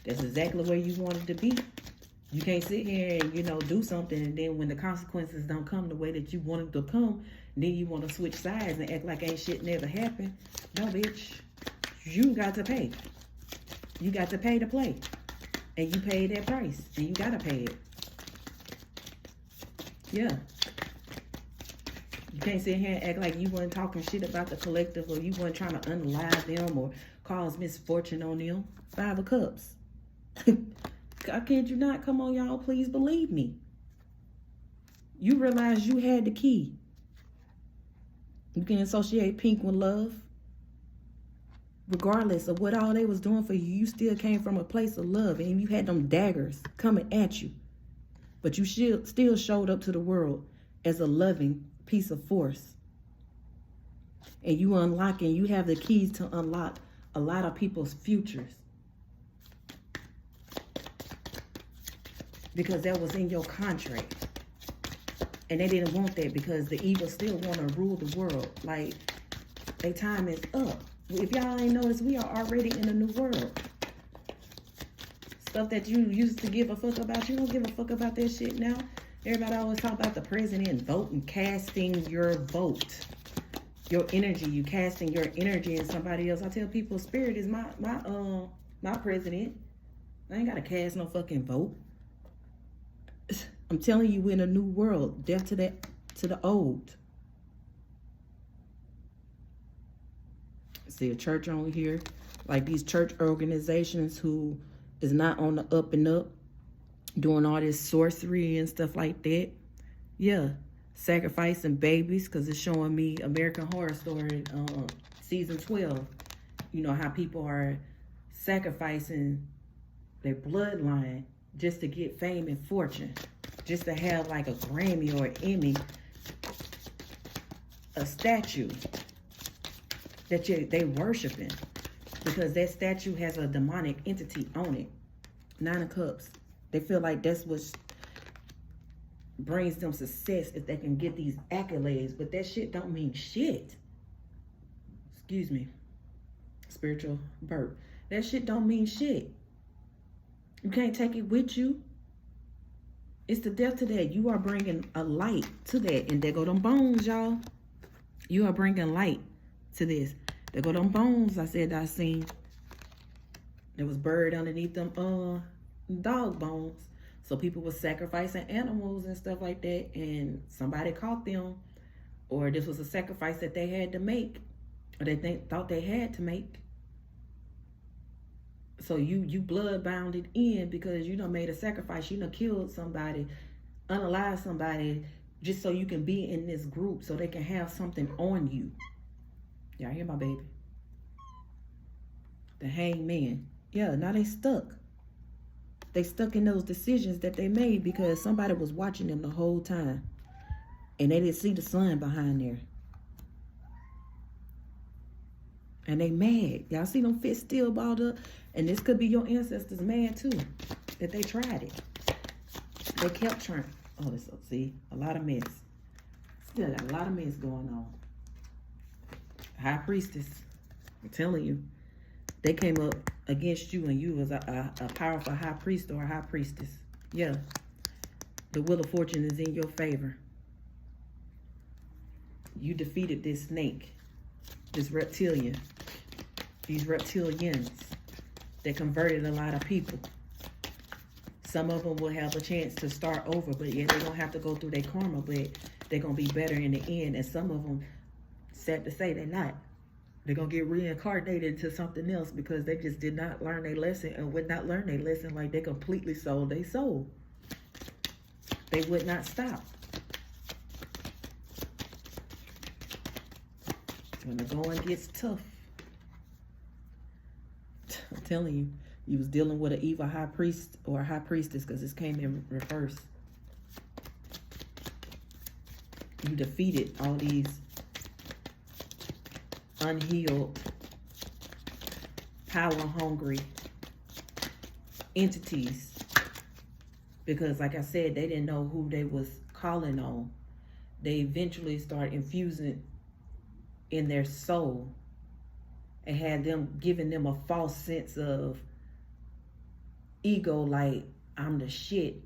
That's exactly where you wanted to be. You can't sit here and, you know, do something, and then when the consequences don't come the way that you wanted to come, then you want to switch sides and act like ain't shit never happened. No, bitch. You got to pay. You got to pay to play. And you paid that price. And you got to pay it. Yeah. You can't sit here and act like you weren't talking shit about the collective, or you weren't trying to unalive them or cause misfortune on them. 5 of Cups. I kid you not. Come on, y'all. Please believe me. You realize you had the key. You can associate pink with love. Regardless of what all they was doing for you, you still came from a place of love, and you had them daggers coming at you. But you still showed up to the world as a loving piece of force. And you unlocking, you have the keys to unlock a lot of people's futures. Because that was in your contract. And they didn't want that because the evil still want to rule the world. Like, their time is up. If y'all ain't noticed, we are already in a new world. Stuff that you used to give a fuck about, you don't give a fuck about that shit now. Everybody always talk about the president voting, casting your vote. Your energy, you casting your energy in somebody else. I tell people, spirit is my president. I ain't gotta cast no fucking vote. I'm telling you, we're in a new world. Death to the old. See a church on here, like these church organizations who is not on the up and up, doing all this sorcery and stuff like that. Yeah, sacrificing babies, because it's showing me American Horror Story season 12. You know how people are sacrificing their bloodline just to get fame and fortune, just to have like a Grammy or an Emmy, a statue that they worshiping, because that statue has a demonic entity on it. 9 of Cups. They feel like that's what brings them success, if they can get these accolades, but that shit don't mean shit. Excuse me. Spiritual burp. That shit don't mean shit. You can't take it with you. It's the death to that. You are bringing a light to that. And there go them bones, y'all. You are bringing light to this. There go them bones I said I seen. There was buried underneath them dog bones. So people were sacrificing animals and stuff like that, and somebody caught them, or this was a sacrifice that they had to make, or they thought they had to make. So you blood bounded in because you done made a sacrifice. You done killed somebody, unalive somebody, just so you can be in this group, so they can have something on you. Y'all hear my baby? The hangman. Yeah, now they stuck. They stuck in those decisions that they made because somebody was watching them the whole time. And they didn't see the sun behind there. And they mad. Y'all see them fists still balled up? And this could be your ancestors mad too, that they tried it. They kept trying. Oh, this, see, a lot of mess. Still got a lot of mess going on. High priestess, I'm telling you. They came up against you and you was a powerful high priest or a high priestess. Yeah. The wheel of fortune is in your favor. You defeated this snake, this reptilian, these reptilians that converted a lot of people. Some of them will have a chance to start over, but yeah, they're going to have to go through their karma, but they're going to be better in the end. And some of them, sad to say, they're not. They're going to get reincarnated to something else because they just did not learn their lesson, and would not learn their lesson, like they completely sold their soul. They would not stop. When the going gets tough, I'm telling you, you was dealing with an evil high priest or a high priestess, because this came in reverse. You defeated all these unhealed, power-hungry entities, because like I said, they didn't know who they was calling on. They eventually started infusing in their soul and had them, giving them a false sense of ego, like I'm the shit,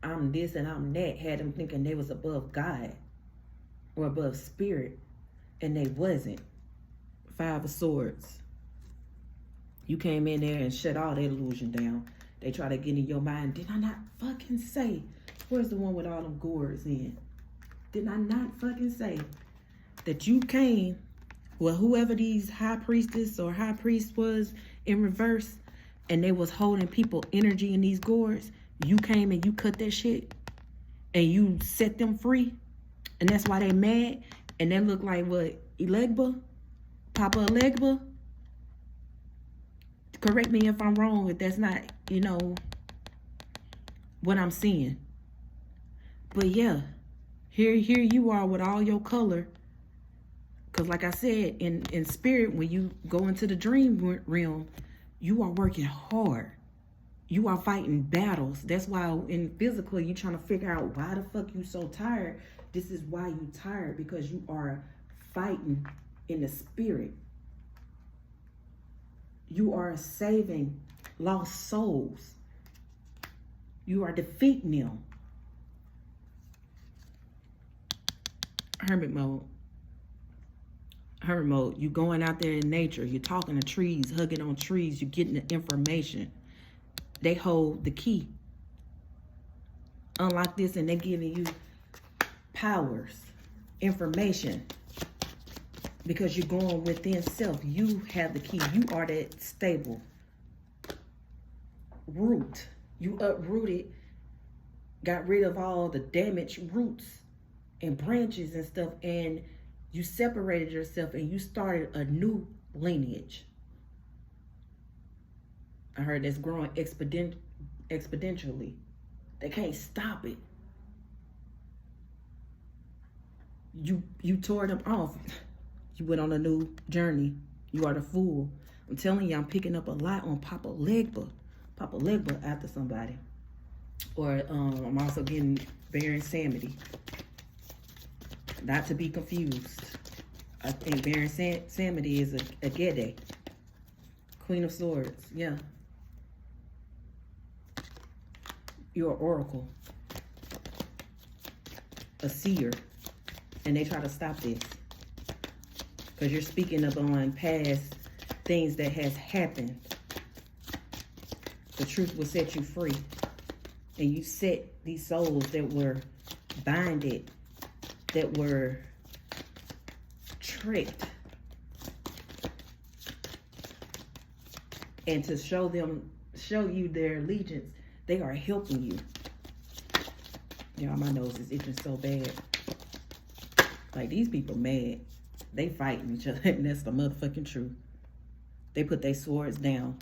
I'm this and I'm that. Had them thinking they was above God or above spirit, and they wasn't. Five of Swords. You came in there and shut all that illusion down. They try to get in your mind. Did I not fucking say? Where's the one with all them gourds in? Did I not fucking say that you came, well, whoever these high priestess or high priest was in reverse, and they was holding people energy in these gourds, you came and you cut that shit and you set them free, and that's why they mad. And they look like what? Elegba? Papa Elegba? Correct me if I'm wrong, if that's not, you know, what I'm seeing. But yeah, here you are with all your color. Because like I said, in spirit, when you go into the dream realm, you are working hard. You are fighting battles. That's why in physical, you're trying to figure out why the fuck you so tired. This is why you tired, because you are fighting in the spirit. You are saving lost souls. You are defeating them. Hermit mode. Hermit mode. You going out there in nature. You're talking to trees, hugging on trees. You're getting the information. They hold the key. Unlike this, and they're giving you powers, information. Because you're going within self. You have the key. You are that stable root. You uprooted, got rid of all the damaged roots and branches and stuff, and you separated yourself and you started a new lineage. I heard that's growing exponentially. They can't stop it. You tore them off. You went on a new journey. You are the fool. I'm telling you, I'm picking up a lot on Papa Legba. Papa Legba after somebody. Or I'm also getting Baron Samedi. Not to be confused. I think Baron Samedi is a Gede. Queen of Swords. Yeah. You're an oracle. A seer. And they try to stop this. because you're speaking up on past things that has happened. The truth will set you free. And you set these souls that were binded, that were tricked. And to show you their allegiance, they are helping you. Y'all, my nose is itching so bad. Like, these people mad. They fighting each other, and that's the motherfucking truth. They put their swords down.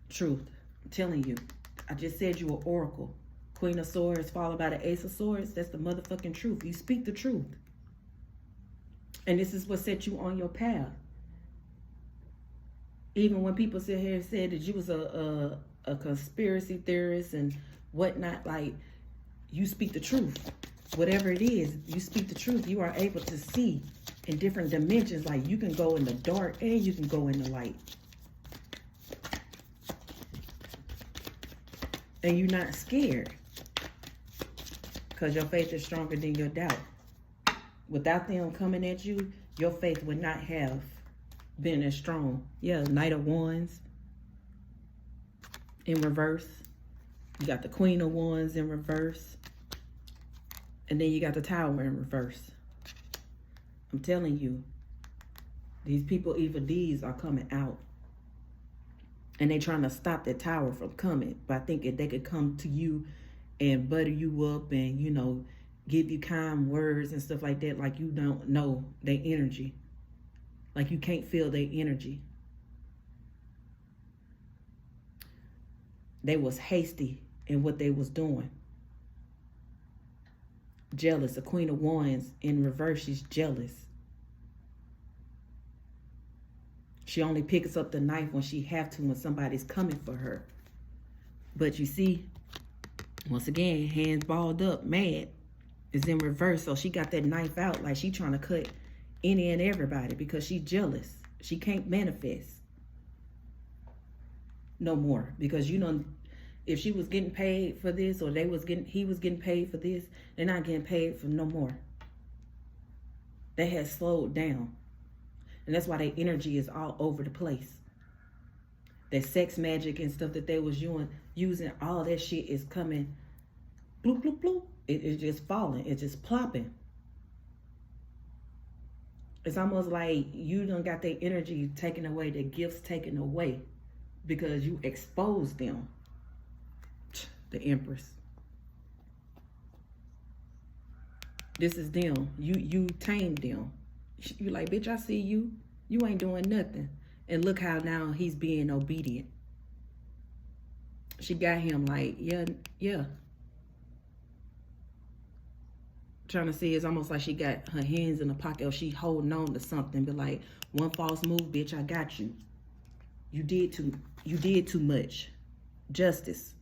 Truth. I'm telling you. I just said you an oracle. Queen of Swords followed by the Ace of Swords. That's the motherfucking truth. You speak the truth. And this is what set you on your path. Even when people sit here and said that you was a conspiracy theorist and whatnot, like, you speak the truth. Whatever it is, you speak the truth. You are able to see in different dimensions. Like, you can go in the dark and you can go in the light. And you're not scared. Because your faith is stronger than your doubt. Without them coming at you, your faith would not have been as strong. Yeah, Knight of Wands in reverse. You got the Queen of Wands in reverse. And then you got the Tower in reverse. I'm telling you, these people, evil deeds are coming out. And they trying to stop the Tower from coming. But I think if they could come to you and butter you up and, you know, give you kind words and stuff like that, like you don't know their energy. Like you can't feel their energy. They was hasty in what they was doing. Jealous. The Queen of Wands in reverse, she's jealous. She only picks up the knife when she have to, when somebody's coming for her. But you see, once again, hands balled up, mad, is in reverse. So she got that knife out like she trying to cut any and everybody because she jealous. She can't manifest no more because, you know, if she was getting paid for this or he was getting paid for this, they're not getting paid for no more. They had slowed down. And that's why their energy is all over the place. That sex magic and stuff that they was using, all that shit is coming, bloop, bloop, bloop. It's just falling. It's just plopping. It's almost like you done got their energy taken away, their gifts taken away because you exposed them. The Empress. This is them. You tamed them. You like, bitch, I see you. You ain't doing nothing. And look how now he's being obedient. She got him like, yeah. Trying to see, it's almost like she got her hands in the pocket or she holding on to something. But like, one false move, bitch, I got you. You did too much. Justice.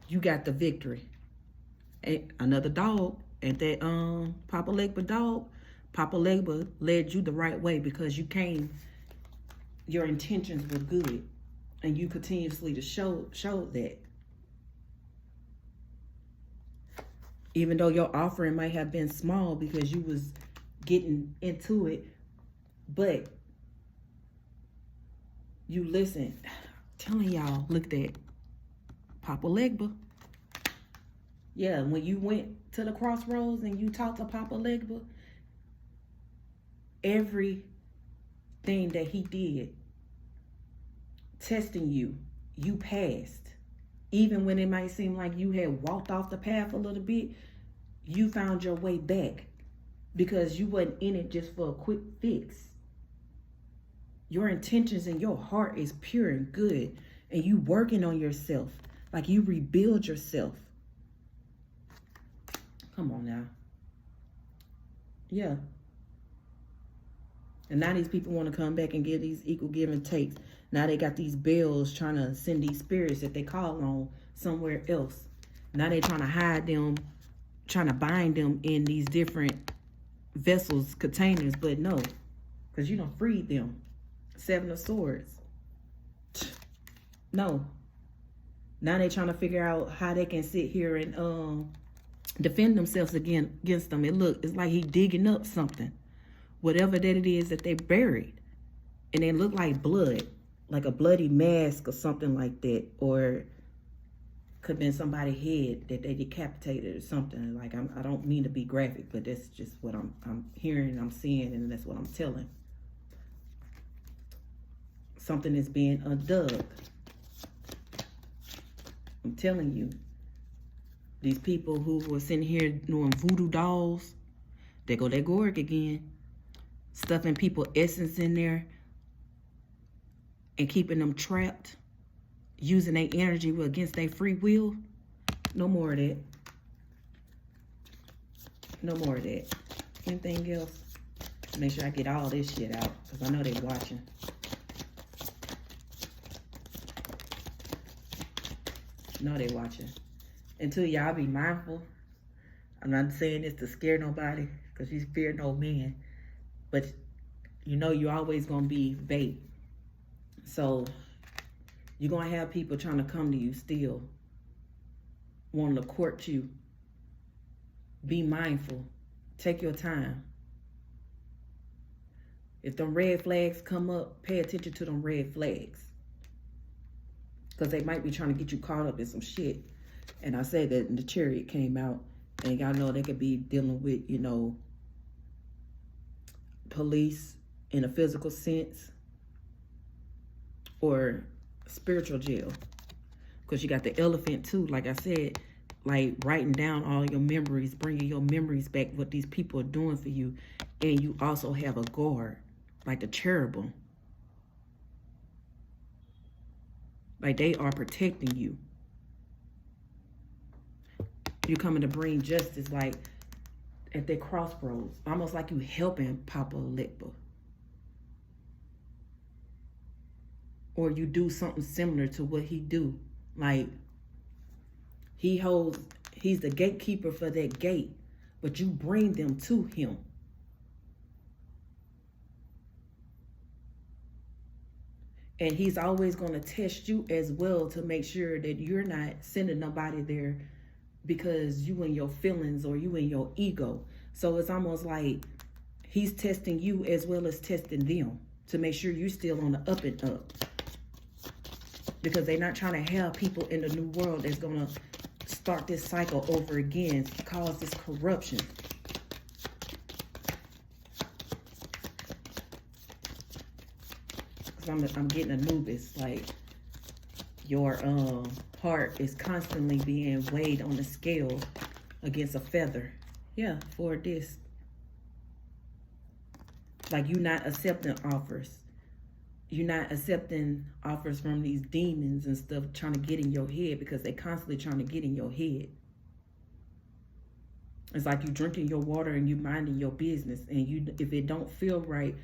You got the victory. And another dog. And that Papa Legba dog. Papa Legba led you the right way because you came, your intentions were good. And you continuously to show that. Even though your offering might have been small because you was getting into it, but you listen. I'm telling y'all, look at that. Papa Legba. Yeah, when you went to the crossroads and you talked to Papa Legba, everything that he did, testing you, you passed. Even when it might seem like you had walked off the path a little bit, you found your way back because you wasn't in it just for a quick fix. Your intentions and your heart is pure and good, and you working on yourself, like you rebuild yourself. Come on now. Yeah. And now these people want to come back and give these equal give and takes. Now they got these bells trying to send these spirits that they call on somewhere else. Now they trying to hide them, trying to bind them in these different vessels, containers, but no, because you don't free them. 7 of Swords. No. Now they trying to figure out how they can sit here and defend themselves against them. It's like he digging up something. whatever that it is that they buried. And it looked like blood, like a bloody mask or something like that. Or could have been somebody's head that they decapitated or something. Like, I don't mean to be graphic, but that's just what I'm hearing, I'm seeing, and that's what I'm telling. Something is being undug. I'm telling you, these people who were sitting here doing voodoo dolls, they go that Gorg again, stuffing people essence in there and keeping them trapped, using their energy against their free will. No more of that. No more of that. Anything else? Make sure I get all this shit out, because I know they watching. No, they watching. Until y'all be mindful. I'm not saying this to scare nobody, because you fear no man. But you know you always gonna be bait. So you're gonna have people trying to come to you still, wanting to court you. Be mindful. Take your time. If them red flags come up, pay attention to them red flags. Because they might be trying to get you caught up in some shit. And I said that the Chariot came out, and y'all know they could be dealing with, you know, police in a physical sense, or spiritual jail. Because you got the elephant too, like I said, like writing down all your memories, bringing your memories back, what these people are doing for you. And you also have a guard, like the cherubim. Like they are protecting you. You're coming to bring justice, like at their crossroads. Almost like you helping Papa Legba. Or you do something similar to what he do. Like he's the gatekeeper for that gate, but you bring them to him. And he's always going to test you as well to make sure that you're not sending nobody there because you and your feelings or you and your ego. So it's almost like he's testing you as well as testing them to make sure you're still on the up and up. Because they're not trying to have people in the new world that's going to start this cycle over again, cause this corruption. I'm getting Anubis, like your heart is constantly being weighed on the scale against a feather. Yeah, for this. Like you're not accepting offers. You're not accepting offers from these demons and stuff trying to get in your head, because they constantly trying to get in your head. It's like you drinking your water and you minding your business, and you, if it don't feel right,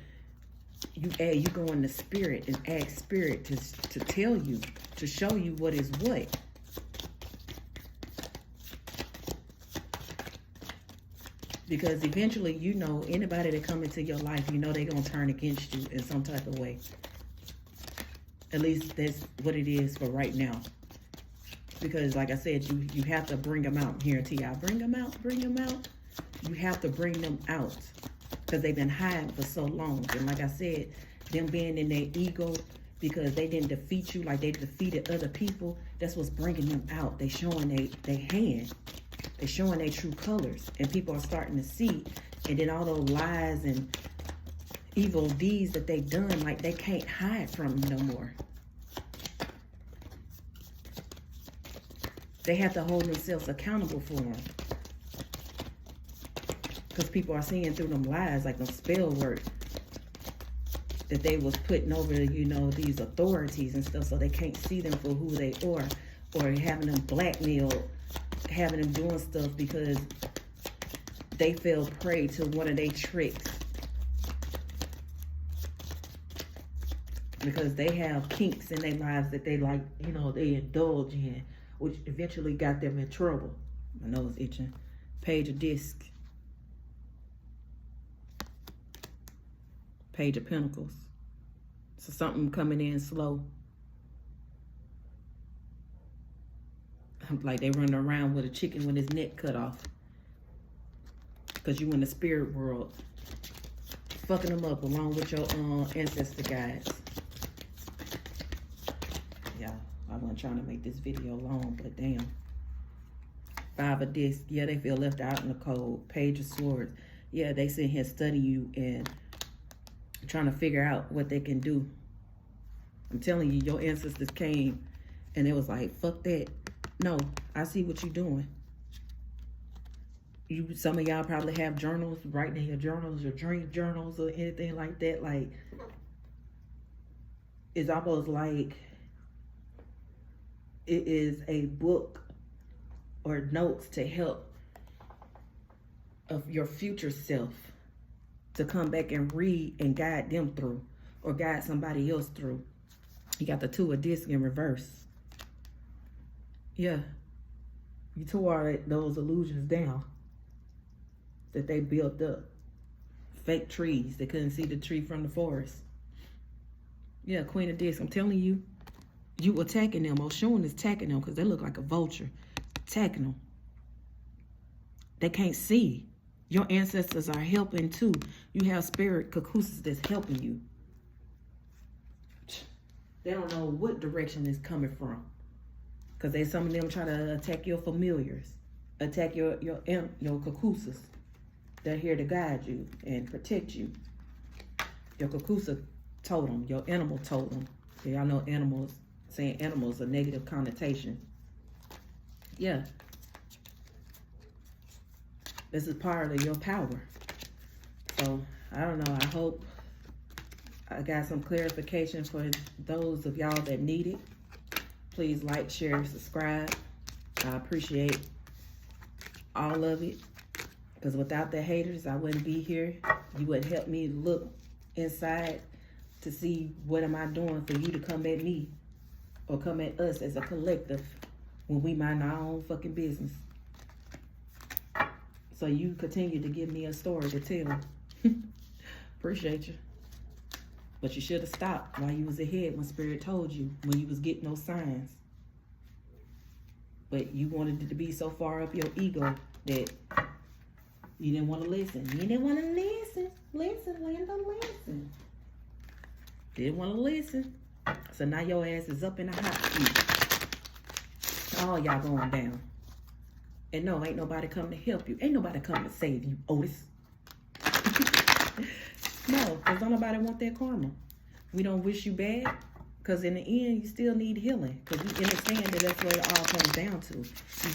you go in the spirit and ask spirit to tell you, to show you what is what. Because eventually, you know, anybody that come into your life, you know they're going to turn against you in some type of way. At least that's what it is for right now. Because like I said, you have to bring them out. Here until y'all bring them out, bring them out. You have to bring them out. Because they've been hiding for so long. And like I said, them being in their ego because they didn't defeat you like they defeated other people, that's what's bringing them out. They showing they hand. They showing their true colors. And people are starting to see. And then all those lies and evil deeds that they've done, like they can't hide from you no more. They have to hold themselves accountable for them. Because people are seeing through them lies, like them spell work that they was putting over, you know, these authorities and stuff, so they can't see them for who they are, or having them blackmailed, having them doing stuff because they fell prey to one of their tricks. Because they have kinks in their lives that they like, you know, they indulge in, which eventually got them in trouble. My nose itching. Page of disc. Page of Pentacles. So something coming in slow. Like they running around with a chicken with his neck cut off. Because you in the spirit world. fucking them up along with your ancestor guides. Yeah, I wasn't trying to make this video long, but damn. 5 of discs. Yeah, they feel left out in the cold. Page of swords. Yeah, they sit here studying you and trying to figure out what they can do. I'm telling you, your ancestors came and it was like, fuck that. No, I see what you're doing. Some of y'all probably have journals, writing in your journals, your dream journals or anything like that. Like, it's almost like it is a book or notes to help of your future self to come back and read and guide them through, or guide somebody else through. You got the 2 of discs in reverse. Yeah, you tore those illusions down that they built up. Fake trees. They couldn't see the tree from the forest. Yeah, Queen of discs. I'm telling you, you attacking them. Oshun is attacking them because they look like a vulture. Attacking them. They can't see. Your ancestors are helping too. You have spirit Kakusas that's helping you. They don't know what direction it's coming from. Because some of them try to attack your familiars. Attack your Kakusas. They're here to guide you and protect you. Your Kakusa totem, your animal totem. So y'all know animals, saying animals, a negative connotation. Yeah. This is part of your power. So, I don't know. I hope I got some clarification for those of y'all that need it. Please like, share, subscribe. I appreciate all of it. Because without the haters, I wouldn't be here. You would help me look inside to see what am I doing for you to come at me or come at us as a collective when we mind our own fucking business. So you continue to give me a story to tell. Appreciate you. But you should have stopped while you was ahead when Spirit told you, when you was getting those signs. But you wanted it to be so far up your ego that you didn't want to listen. You didn't want to listen. Listen, Linda, listen. Didn't want to listen. So now your ass is up in the hot seat. All y'all going down. And no, ain't nobody coming to help you. Ain't nobody coming to save you, Otis. No, because don't nobody want that karma. We don't wish you bad. Because in the end, you still need healing. Because we understand that that's what it all comes down to.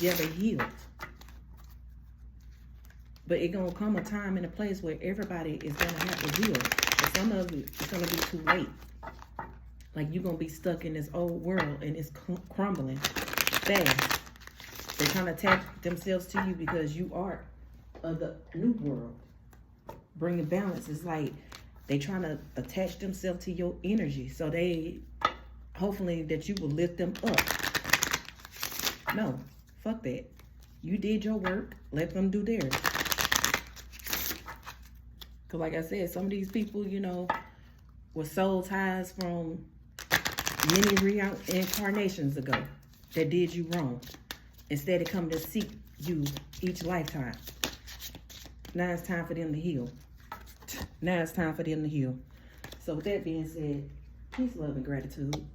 You never healed. But it's going to come a time and a place where everybody is going to have to heal. But some of it, it's going to be too late. Like you're going to be stuck in this old world and it's crumbling fast. They're trying to attach themselves to you because you are of the new world. Bringing balance is like they trying to attach themselves to your energy. So they, hopefully that you will lift them up. No, fuck that. You did your work. Let them do theirs. Because like I said, some of these people, you know, were soul ties from many reincarnations ago that did you wrong. Instead of coming to seek you each lifetime. Now it's time for them to heal. Now it's time for them to heal. So with that being said, peace, love, and gratitude.